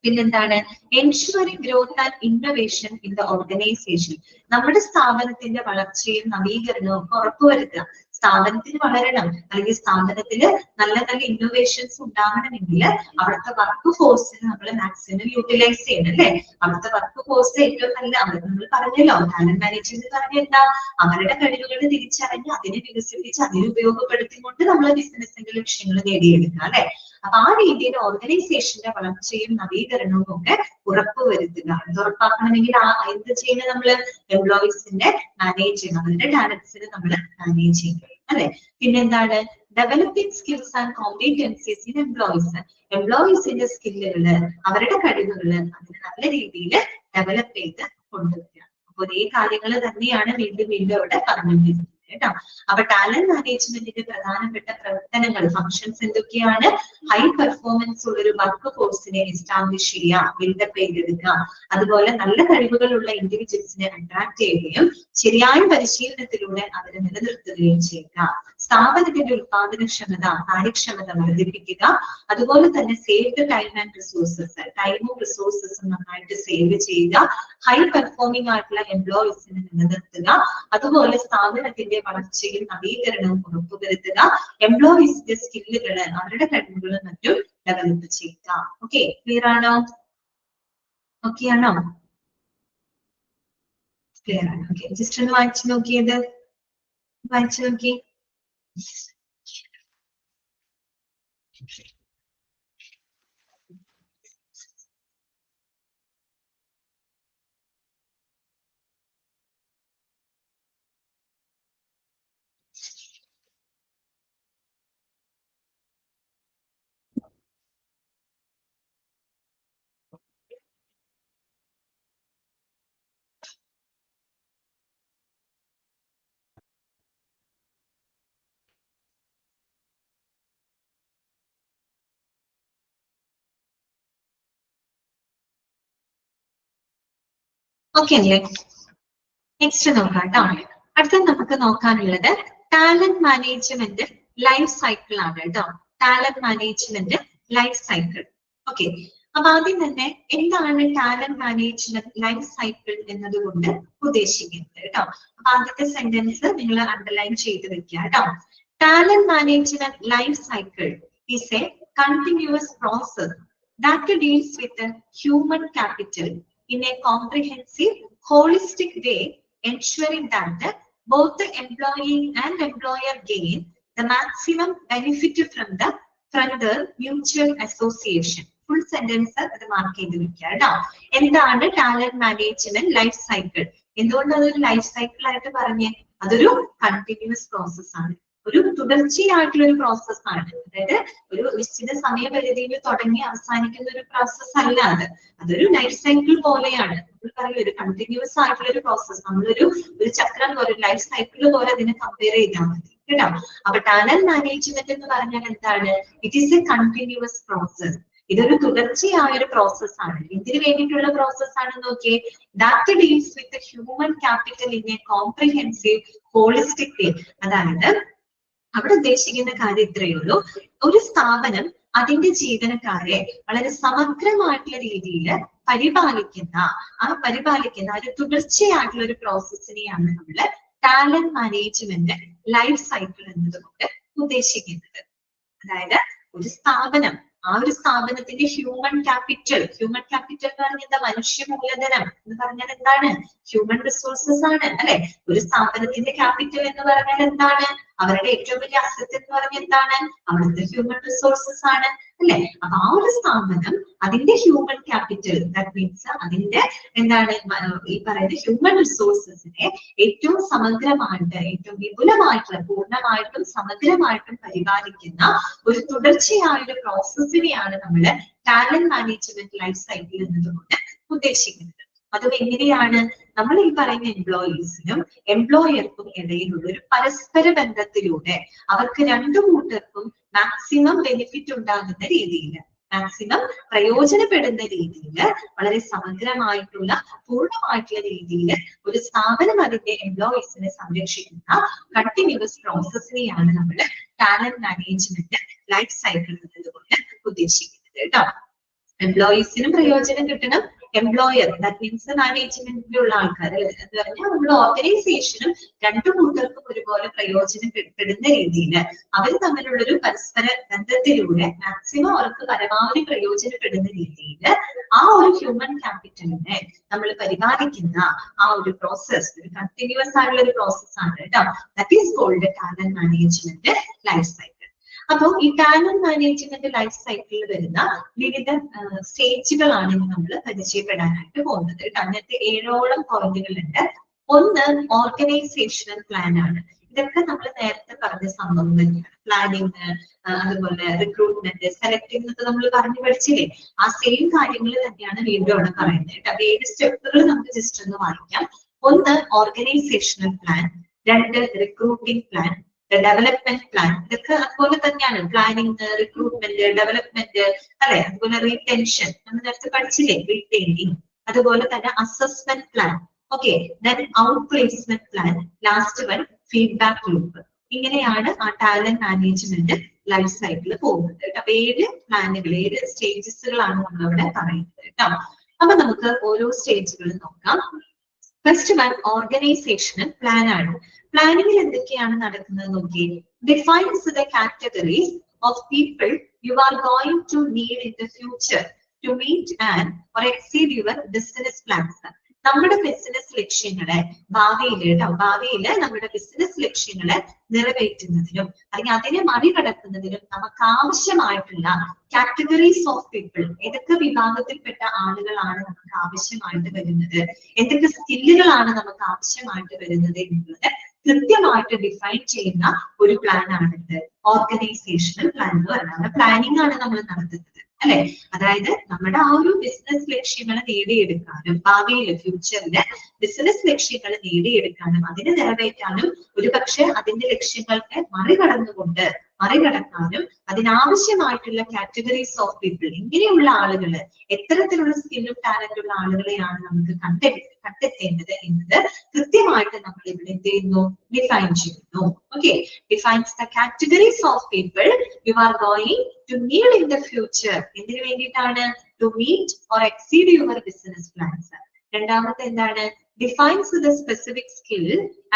പിന്നെന്താണ്? Ensuring growth and innovation in the organisation. നമ്മുടെ സ്ഥാപനത്തിന്റെ വളർച്ചയും നവീകരണവും ഉറപ്പുവരുത്തുക. സ്ഥാപനത്തിന് വളരണം അല്ലെങ്കിൽ സ്ഥാപനത്തിൽ നല്ല നല്ല ഇന്നോവേഷൻസ് ഉണ്ടാവണമെങ്കിൽ അവിടുത്തെ വർക്ക് ഫോഴ്സിന് നമ്മൾ മാക്സിമം യൂട്ടിലൈസ് ചെയ്യണം അല്ലെ. അവിടുത്തെ വർക്ക് ഫോഴ്സ് ഏറ്റവും നല്ല, അവിടെ നമ്മൾ പറഞ്ഞല്ലോ ടാലന്റ് മാനേജ്മെന്റ് പറഞ്ഞ എന്താ, അവരുടെ കഴിവുകൾ തിരിച്ചറിഞ്ഞ് അതിനെ വികസിപ്പിച്ച് അതിനെ ഉപയോഗപ്പെടുത്തിക്കൊണ്ട് നമ്മൾ ബിസിനസിന്റെ ലക്ഷ്യങ്ങൾ നേടിയെടുക്കുക അല്ലെ. അപ്പൊ ആ രീതിയിൽ ഓർഗനൈസേഷന്റെ വളർച്ചയും നവീകരണവും ഒക്കെ ഉറപ്പുവരുത്തുക. ഇത് ഉറപ്പാക്കണമെങ്കിൽ എന്ത് ചെയ്യുന്നത്? നമ്മള് എംപ്ലോയീസിന്റെ മാനേജ് ചെയ്യണം, അവരുടെ ടാലന്റ്സിന് നമ്മൾ മാനേജ് ചെയ്യണം അല്ലെ. പിന്നെന്താണ്? Developing skills and competencies in employees. എംപ്ലോയീസിന്റെ സ്കില്ലുകള്, അവരുടെ കഴിവുകള് അതിന് നല്ല രീതിയിൽ ഡെവലപ്പ് ചെയ്ത് കൊണ്ടുവരിക. അപ്പൊ ഒരേ കാര്യങ്ങൾ തന്നെയാണ് വീണ്ടും വീണ്ടും അവിടെ പറഞ്ഞുകൊണ്ടിരിക്കുന്നത്. കേട്ടോ. അപ്പൊ ടാലന്റ് മാനേജ്മെന്റിന്റെ പ്രധാനപ്പെട്ട പ്രവർത്തനങ്ങൾ ഫങ്ഷൻസ് എന്തൊക്കെയാണ്? ഹൈ പെർഫോമൻസ് ഉള്ള ഒരു വർക്ക് ഫോഴ്സിനെ എസ്റ്റാബ്ലിഷ് ചെയ്യുക, ബിൽഡപ്പ് ചെയ്തെടുക്കുക, അതുപോലെ നല്ല കഴിവുകളുള്ള ഇൻഡിവിജ്വൽസിനെ അട്രാക്ട് ചെയ്യുകയും ശരിയായ പരിശീലനത്തിലൂടെ അവരെ നിലനിർത്തുകയും ചെയ്യുക, സ്ഥാപനത്തിന്റെ ഉത്പാദനക്ഷമത കാര്യക്ഷമത വർദ്ധിപ്പിക്കുക, അതുപോലെ തന്നെ സേവ് ടൈം ആൻഡ് റിസോഴ്സസ്, ടൈമും റിസോഴ്സസും നന്നായിട്ട് സേവ് ചെയ്യുക, ഹൈ പെർഫോമിംഗ് ആയിട്ടുള്ള എംപ്ലോയീസിനെ നിലനിർത്തുക, അതുപോലെ സ്ഥാപനത്തിന്റെ വളർച്ചയും നവീകരണവും ഉറപ്പുവരുത്തുക, എംപ്ലോയീസിന്റെ സ്കില്ലുകള് അവരുടെ കഴിവുകളും മറ്റും ഡെവലപ്പ് ചെയ്യുക. ഓക്കെ, ക്ലിയർ ആണോ? ഓക്കെ ആണോ? ക്ലിയർ ആണ്. ഓക്കെ, ജസ്റ്റ് ഒന്ന് വായിച്ചു നോക്കിയത്, വായിച്ചു നോക്കി. ഓക്കെ അല്ലേ? നെക്സ്റ്റ് നോക്കാം കേട്ടോ. അടുത്ത നമുക്ക് നോക്കാനുള്ളത് ടാലന്റ് മാനേജ്മെന്റ് ലൈഫ് സൈക്കിൾ ആണ് കേട്ടോ. Talent management life cycle. Okay, അപ്പൊ ആദ്യം തന്നെ എന്താണ് ടാലന്റ് മാനേജ്മെന്റ് ലൈഫ് സൈക്കിൾ എന്നതുകൊണ്ട് ഉദ്ദേശിക്കുന്നത് കേട്ടോ. അപ്പൊ ആദ്യത്തെ സെന്റൻസ് നിങ്ങൾ അണ്ടർലൈൻ ചെയ്ത് വെക്കുക കേട്ടോ. Talent management life cycle is A continuous process that deals with the human capital in a comprehensive, holistic way, ensuring that both the employee and employer gain the maximum benefit from the mutual association. Full sentence അത് mark ചെയ്ത് വെക്കുക കേട്ടോ. എന്താണ് talent management life cycle? എന്തുകൊണ്ട് അതൊരു life cycle ആയിട്ട് പറഞ്ഞേ? അതൊരു കണ്ടിന്യൂസ് പ്രോസസ് ആണ്, ഒരു തുടർച്ചയായിട്ടുള്ള ഒരു പ്രോസസ് ആണ്. അതായത് ഒരു നിശ്ചിത സമയപരിധിയിൽ തുടങ്ങി അവസാനിക്കുന്ന ഒരു പ്രോസസ് അല്ല അത്. അതൊരു ലൈഫ് സൈക്കിൾ പോലെയാണ്. നമ്മൾ പറയും ഒരു കണ്ടിന്യൂസ് ആയിട്ടുള്ള ഒരു പ്രോസസ്. നമ്മളൊരു ചക്രം പോലെ, ഒരു ലൈഫ് സൈക്കിൾ പോലെ അതിനെ കമ്പയർ ചെയ്താൽ മതി കേട്ടോ. അപ്പൊ ടാലന്റ് മാനേജ്മെന്റ് എന്ന് പറഞ്ഞാൽ എന്താണ്? It is A continuous process. ഇതൊരു തുടർച്ചയായ ഒരു പ്രോസസ് ആണ്. ഇതിന് വേണ്ടിയിട്ടുള്ള പ്രോസസ് ആണ് നോക്കിയേ. That deals with human capital in a comprehensive holistic way. അതായത് അവിടെ ഉദ്ദേശിക്കുന്ന കാര്യം ഇത്രയേ ഉള്ളൂ. ഒരു സ്ഥാപനം അതിന്റെ ജീവനക്കാരെ വളരെ സമഗ്രമായിട്ടുള്ള രീതിയിൽ പരിപാലിക്കുന്ന ഒരു തുടർച്ചയായിട്ടുള്ള ഒരു പ്രോസസ്സിനെയാണ് നമ്മൾ ടാലന്റ് മാനേജ്മെന്റ് ലൈഫ് സൈക്കിൾ എന്നതുകൊണ്ട് ഉദ്ദേശിക്കുന്നത്. അതായത് ഒരു സ്ഥാപനം, ആ ഒരു സ്ഥാപനത്തിന്റെ ഹ്യൂമൻ ക്യാപിറ്റൽ എന്ന് പറഞ്ഞാൽ എന്താ? മനുഷ്യ മൂലധനം എന്ന് പറഞ്ഞാൽ എന്താണ്? ഹ്യൂമൻ റിസോഴ്സസ് ആണ് അല്ലെ? ഒരു സ്ഥാപനത്തിന്റെ ക്യാപിറ്റൽ എന്ന് പറഞ്ഞാൽ എന്താണ്? അവരുടെ ഏറ്റവും വലിയ അസറ്റ് എന്ന് പറഞ്ഞാൽ എന്താണ്? അവിടുത്തെ ഹ്യൂമൻ റിസോഴ്സസ് ആണ് അല്ലെ? അപ്പൊ ആ ഒരു സ്ഥാപനം അതിന്റെ ഹ്യൂമൻ ക്യാപിറ്റൽ, ദാറ്റ് മീൻസ് അതിന്റെ എന്താണ് ഈ പറയുന്ന ഹ്യൂമൻ റിസോഴ്സസിനെ ഏറ്റവും സമഗ്രമായിട്ട്, ഏറ്റവും വിപുലമായിട്ടുള്ള, പൂർണ്ണമായിട്ടും സമഗ്രമായിട്ടും പരിപാലിക്കുന്ന ഒരു തുടർച്ചയായ ഒരു പ്രോസസ്സിനെയാണ് നമ്മൾ ടാലന്റ് മാനേജ്മെന്റ് ലൈഫ് സൈക്കിൾ എന്നതുകൊണ്ട് ഉദ്ദേശിക്കുന്നത്. അതും എങ്ങനെയാണ്? നമ്മൾ ഈ പറയുന്ന എംപ്ലോയീസിനും എംപ്ലോയർക്കും ഇടയിലുള്ള ഒരു പരസ്പര ബന്ധത്തിലൂടെ അവർക്ക് രണ്ടു കൂട്ടർക്കും മാക്സിമം ബെനിഫിറ്റ് ഉണ്ടാകുന്ന രീതിയിൽ, മാക്സിമം പ്രയോജനപ്പെടുന്ന രീതിയിൽ, വളരെ സമഗ്രമായിട്ടുള്ള, പൂർണ്ണമായിട്ടുള്ള രീതിയിൽ ഒരു സ്ഥാപനം അതിന്റെ എംപ്ലോയീസിനെ സംരക്ഷിക്കുന്ന കണ്ടിന്യൂസ് പ്രോസസ്സിനെയാണ് നമ്മൾ ടാലന്റ് മാനേജ്മെന്റ് ലൈഫ് സൈക്കിൾ എന്നതുകൊണ്ട് ഉദ്ദേശിക്കുന്നത് കേട്ടോ. എംപ്ലോയീസിനും പ്രയോജനം കിട്ടണം, എംപ്ലോയർ ദാറ്റ് മീൻസ് മാനേജ്മെന്റിലുള്ള ആൾക്കാർ എന്ന് പറഞ്ഞാൽ നമ്മുടെ ഓർഗനൈസേഷനും രണ്ടു കൂട്ടർക്കും ഒരുപോലെ പ്രയോജനപ്പെടുന്ന രീതിയിൽ അവർ തമ്മിലുള്ളൊരു പരസ്പര ബന്ധത്തിലൂടെ മാക്സിമം അവർക്ക് പരമാവധി പ്രയോജനപ്പെടുന്ന രീതിയിൽ ആ ഒരു ഹ്യൂമൻ ക്യാപിറ്റലിനെ നമ്മൾ പരിപാലിക്കുന്ന ആ ഒരു പ്രോസസ് ഒരു കണ്ടിന്യൂസ് ആയിട്ടുള്ള ഒരു പ്രോസസ് ആണ് കേട്ടോ. That is called talent management life cycle. അപ്പൊ ഈ ടാലന്റ് മാനേജ്മെന്റ് ലൈഫ് സൈക്കിളിൽ വരുന്ന വിവിധ സ്റ്റേജുകളാണ് നമ്മൾ പരിചയപ്പെടാനായിട്ട് പോകുന്നത്. അങ്ങനത്തെ 7ഓളം പോയിന്റുകളുണ്ട്. ഒന്ന് ഓർഗനൈസേഷണൽ പ്ലാൻ ആണ്. ഇതൊക്കെ നമ്മൾ നേരത്തെ പറഞ്ഞ സംഭവം തന്നെയാണ്. പ്ലാനിങ്, അതുപോലെ റിക്രൂട്ട്മെന്റ്, സെലക്ടിങ് എന്നൊക്കെ നമ്മൾ പറഞ്ഞു പഠിച്ചില്ലേ? ആ സെയിം കാര്യങ്ങൾ തന്നെയാണ് വീണ്ടും അവിടെ പറയുന്നത് കേട്ടോ. 7 സ്റ്റെപ്പുകൾ നമുക്ക് ജസ്റ്റ് ഒന്ന് വായിക്കാം. ഒന്ന് ഓർഗനൈസേഷണൽ പ്ലാൻ, രണ്ട് റിക്രൂട്ടിംഗ് പ്ലാൻ, ഡെവലപ്മെന്റ് പ്ലാൻ. ഇതൊക്കെ അതുപോലെ തന്നെയാണ്. പ്ലാനിങ്, റിക്രൂട്ട്മെന്റ്, ഡെവലപ്മെന്റ്, അല്ലെ? അതുപോലെ റീടെൻഷൻ നമ്മൾ നേരത്തെ പഠിച്ചില്ലേ, റീറ്റെയിനിങ്. അതുപോലെ തന്നെ assessment plan. Okay, then out placement plan, last one feedback loop. ഇങ്ങനെയാണ് ആ ടാലന്റ് മാനേജ്മെന്റ് ലൈഫ് സൈക്കിൾ പോകുന്നത്. അപ്പൊ 7 പ്ലാനുകൾ, 7 സ്റ്റേജസുകളാണ് നമ്മൾ അവിടെ പറയുന്നത് കേട്ടോ. അപ്പൊ നമുക്ക് ഓരോ സ്റ്റേജുകളും നോക്കാം. ഫസ്റ്റ് വൺ ഓർഗനൈസേഷണൽ പ്ലാൻ ആണ്. പ്ലാനിങ്ങിൽ എന്തൊക്കെയാണ് നടക്കുന്നത് നോക്കി. Defines the categories of people you are going to need in the future to meet and or exceed your business plans. നമ്മുടെ ബിസിനസ് ലക്ഷ്യങ്ങളെ ഭാവിയില് നമ്മുടെ ബിസിനസ് ലക്ഷ്യങ്ങളെ നിറവേറ്റുന്നതിനും അല്ലെങ്കിൽ അതിനെ മറികടക്കുന്നതിനും നമുക്ക് ആവശ്യമായിട്ടുള്ള കാറ്റഗറീസ് ഓഫ് പീപ്പിൾ, ഏതൊക്കെ വിഭാഗത്തിൽപ്പെട്ട ആളുകളാണ് നമുക്ക് ആവശ്യമായിട്ട് വരുന്നത്, എന്തൊക്കെ സ്കില്ലുകളാണ് നമുക്ക് ആവശ്യമായിട്ട് വരുന്നത് എന്നുള്ളത് കൃത്യമായിട്ട് ഡിഫൈൻ ചെയ്യുന്ന ഒരു പ്ലാൻ ആണിത് ഓർഗനൈസേഷണൽ പ്ലാൻ എന്ന് പറയുന്നത്. പ്ലാനിങ് ആണ് നമ്മൾ നടത്തുന്നത്, അല്ലെ? അതായത് നമ്മുടെ ആ ഒരു ബിസിനസ് ലക്ഷ്യങ്ങൾ നേടിയെടുക്കാനും ഭാവിയിലെ ഫ്യൂച്ചറിന്റെ ബിസിനസ് ലക്ഷ്യങ്ങൾ നേടിയെടുക്കാനും അതിനെ നിറവേറ്റാനും ഒരു പക്ഷെ അതിന്റെ ലക്ഷ്യങ്ങൾക്ക് മറികടക്കാനും അതിനാവശ്യമായിട്ടുള്ള കാറ്റഗറീസ് ഓഫ് പീപ്പിൾ, ഇങ്ങനെയുള്ള ആളുകള്, എത്തരത്തിലുള്ള സ്കില്ലും ടാലന്റുള്ള ആളുകളെയാണ് നമുക്ക് കണ്ടെത്തേണ്ടത് എന്നത് കൃത്യമായിട്ട് നമ്മൾ ഇവിടെ എന്ത് ചെയ്യുന്നു, ഡിഫൈൻ ചെയ്യുന്നു. Okay, defines the categories of people you are going to need in the future. എന്തിനു വേണ്ടിയിട്ടാണ്? To meet or exceed your business plans. രണ്ടാമത്തെ എന്താണ്? Defines the specific skill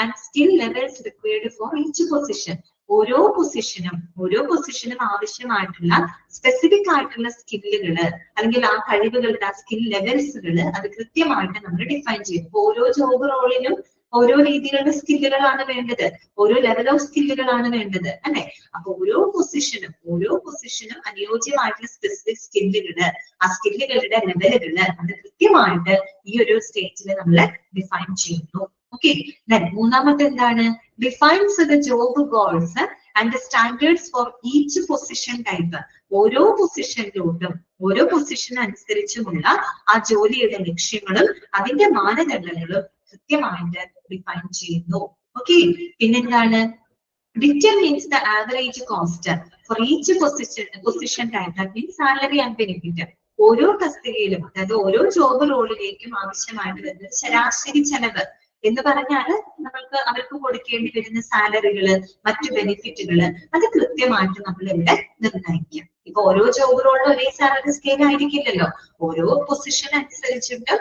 and skill levels required for each position. ഓരോ പൊസിഷനും ആവശ്യമായിട്ടുള്ള specific ആയിട്ടുള്ള സ്കില്ലുകള് അല്ലെങ്കിൽ ആ കഴിവുകളുടെ ആ സ്കിൽ ലെവൽസുകള് അത് കൃത്യമായിട്ട് നമ്മൾ ഡിഫൈൻ ചെയ്യും. ഓരോ ജോബ് റോളിലും ഓരോ രീതിയിലുള്ള സ്കില്ലുകളാണ് വേണ്ടത്, ഓരോ ലെവൽ ഓഫ് സ്കില്ലുകളാണ് വേണ്ടത്, അല്ലെ? അപ്പൊ ഓരോ പൊസിഷനും അനുയോജ്യമായിട്ടുള്ള സ്പെസിഫിക് സ്കില്ലുകള്, ആ സ്കില്ലുകളുടെ ലെവലുകള് അത് കൃത്യമായിട്ട് ഈ ഒരു സ്റ്റേജിൽ നമ്മൾ ഡിഫൈൻ ചെയ്യുന്നു. ഓക്കെ, മൂന്നാമത്തെ എന്താണ്? Defines the job goals and standards four each position type. ഓരോ പൊസിഷൻ അനുസരിച്ചുമുള്ള ആ ജോലിയുടെ ലക്ഷ്യങ്ങളും അതിന്റെ മാനദണ്ഡങ്ങളും കൃത്യമായിട്ട് ഡിഫൈൻ ചെയ്യുന്നു. ഓക്കെ, പിന്നെന്താണ്? Determines the average cost for each position type, that means salary and benefit. ഓരോ തസ്തികയിലും, അതായത് ഓരോ ജോബ് റോളിലേക്കും ആവശ്യമായിട്ട് വരുന്ന ശരാശരി ചെലവ് എന്ന് പറഞ്ഞാല് നമ്മൾക്ക് അവർക്ക് കൊടുക്കേണ്ടി വരുന്ന സാലറികള്, മറ്റു ബെനിഫിറ്റുകള് അത് കൃത്യമായിട്ട് നമ്മൾ ഇവിടെ നിർണ്ണയിക്കാം. ഇപ്പൊ ഓരോ ജോബ് റോളിലും ഒരേ സാലറി സ്കെയിൽ ആയിരിക്കില്ലല്ലോ. ഓരോ പൊസിഷൻ അനുസരിച്ചിട്ട്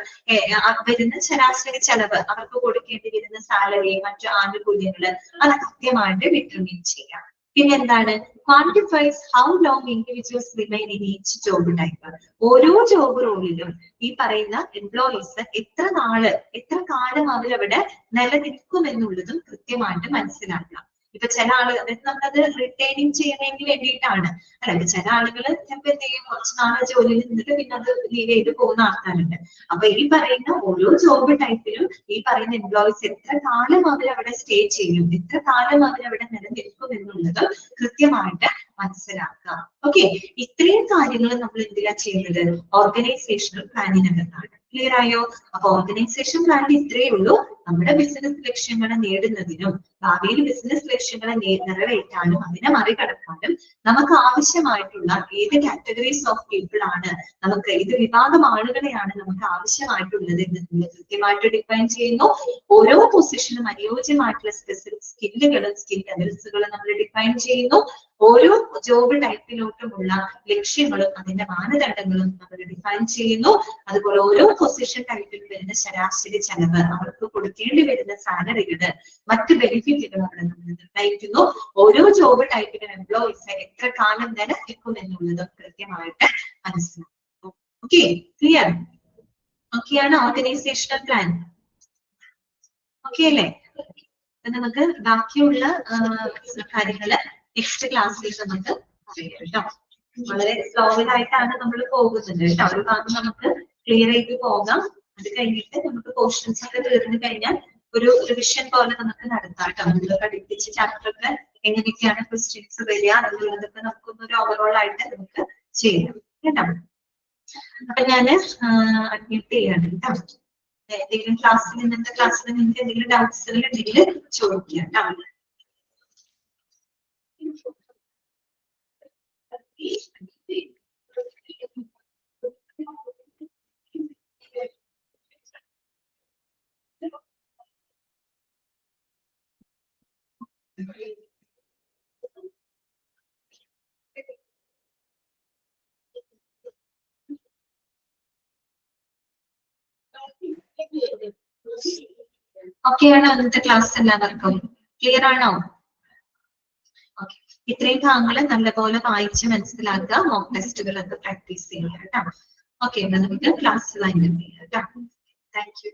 വരുന്ന ശരാശരി ചെലവ്, അവർക്ക് കൊടുക്കേണ്ടി വരുന്ന സാലറി, മറ്റു ആനുകൂല്യങ്ങള് അത് കൃത്യമായിട്ട് ഡിറ്റർമിൻ ചെയ്യാം. പിന്നെന്താണ്? Quantifies how long individuals remain in each job type. ഓരോ ജോബ് റോളിലും ഈ പറയുന്ന എംപ്ലോയീസ് എത്ര കാലം അവരവിടെ നിലനിൽക്കുമെന്നുള്ളതും കൃത്യമായിട്ട് മനസ്സിലാക്കാം. ഇപ്പൊ ചില ആളുകൾ, അതായത് നമ്മളത് റിട്ടൈനിങ് ചെയ്യുന്നതിന് വേണ്ടിയിട്ടാണ്, അതായത് ചില ആളുകൾ ചിലപ്പോൾ എന്ത് ചെയ്യും, കുറച്ച് നാളെ ജോലിയിൽ നിന്നിട്ട് പിന്നെ അത് ലീവ് ചെയ്ത് പോകുന്ന ആൾക്കാരുണ്ട്. അപ്പൊ ഈ പറയുന്ന ഓരോ ജോബ് ടൈപ്പിലും ഈ പറയുന്ന എംപ്ലോയീസ് എത്ര കാലം അവരവിടെ സ്റ്റേ ചെയ്യും, എത്ര കാലം അവരവിടെ നിലനിൽക്കും എന്നുള്ളത് കൃത്യമായിട്ട് മനസ്സിലാക്കാം. ഓക്കെ, ഇത്രയും കാര്യങ്ങൾ നമ്മൾ എന്തിനാ ചെയ്യുന്നത്? ഓർഗനൈസേഷണൽ പ്ലാനിനകത്താണ്. ക്ലിയർ ആയോ? അപ്പൊ ഓർഗനൈസേഷൻ പ്ലാനിൽ ഇത്രയേ ഉള്ളൂ. നമ്മുടെ ബിസിനസ് ലക്ഷ്യങ്ങളെ നേടുന്നതിനും ഭാവിയിൽ ബിസിനസ് ലക്ഷ്യങ്ങളെ നിറവേറ്റാനും അതിനെ മറികടക്കാനും നമുക്ക് ആവശ്യമായിട്ടുള്ള ഏത് കാറ്റഗറീസ് ഓഫ് പീപ്പിൾ ആണ്, നമുക്ക് ഏത് വിഭാഗം ആളുകളെയാണ് നമുക്ക് ആവശ്യമായിട്ടുള്ളത് എന്ന് നമ്മൾ കൃത്യമായിട്ട് ഡിഫൈൻ ചെയ്യുന്നു. ഓരോ പൊസിഷനും അനുയോജ്യമായിട്ടുള്ള സ്പെസിഫിക് സ്കില്ലുകളും സ്കിൽ ലെവൽസുകളും നമ്മൾ ഡിഫൈൻ ചെയ്യുന്നു. ഓരോ ജോബ് ടൈപ്പിലോട്ടുമുള്ള ലക്ഷ്യങ്ങളും അതിന്റെ മാനദണ്ഡങ്ങളും നമ്മൾ ഡിഫൈൻ ചെയ്യുന്നു. അതുപോലെ ഓരോ പൊസിഷൻ ടൈപ്പിൽ വരുന്ന ശരാശരി ചെലവ്, അവർക്ക് കൊടുക്കേണ്ടി വരുന്ന സാലറികള്, മറ്റ് ബെനിഫിറ്റുകൾ അവിടെ നമ്മൾ നിർണ്ണയിക്കുന്നു. ഓരോ ജോബ് ടൈപ്പിലും എംപ്ലോയീസ് എത്ര കാലം നിലനിൽക്കും എന്നുള്ളതും കൃത്യമായിട്ട് മനസ്സിലാക്കുന്നു. Okay, clear? ഓക്കെയാണ് ഓർഗനൈസേഷണൽ പ്ലാൻ? ഓക്കെ അല്ലേ? നമുക്ക് ബാക്കിയുള്ള കാര്യങ്ങള് നെക്സ്റ്റ് ക്ലാസ്സിൽ നമുക്ക് പറയാം കേട്ടോ. വളരെ സ്ലോയിലായിട്ടാണ് നമ്മൾ പോകുന്നത് കേട്ടോ. ഒരു ഭാഗം നമുക്ക് ക്ലിയർ ചെയ്ത് പോകാം. അത് കഴിഞ്ഞിട്ട് നമുക്ക് പോർഷൻസ് ഒക്കെ തീർന്നു കഴിഞ്ഞാൽ ഒരു റിവിഷൻ പോലെ നമുക്ക് നടത്താം കേട്ടോ. നമ്മൾ പഠിപ്പിച്ച ചാപ്റ്ററൊക്കെ എങ്ങനെയൊക്കെയാണ് ക്വസ്റ്റ്യൻസ് വരിക എന്നുള്ളതൊക്കെ നമുക്കൊന്നൊരു ഓവറോൾ ആയിട്ട് നമുക്ക് ചെയ്യാം കേട്ടോ. അപ്പൊ ഞാന് അഡ്മിറ്റ് ചെയ്യാണ് കേട്ടോ. എന്തെങ്കിലും ക്ലാസ്സിൽ ഇന്നത്തെ ക്ലാസ്സിൽ നിങ്ങൾക്ക് എന്തെങ്കിലും ഡൗട്ട്സുകൾ ഉണ്ടെങ്കിൽ ചോദിക്കാം കേട്ടോ. ഓക്കെ ആണോ ഇന്നത്തെ ക്ലാസ് എല്ലാവർക്കും? ക്ലിയർ ആണോ? ഓക്കെ, ഇത്രയും ഭാഗങ്ങൾ നല്ലപോലെ വായിച്ച് മനസ്സിലാക്കുക, മോക്ക് ടെസ്റ്റുകൾ ഒക്കെ പ്രാക്ടീസ് ചെയ്യുക കേട്ടോ. ഓക്കെ, നമുക്ക് ക്ലാസ് വൈൻഡപ്പ് ചെയ്യാം കേട്ടോ. Thank you.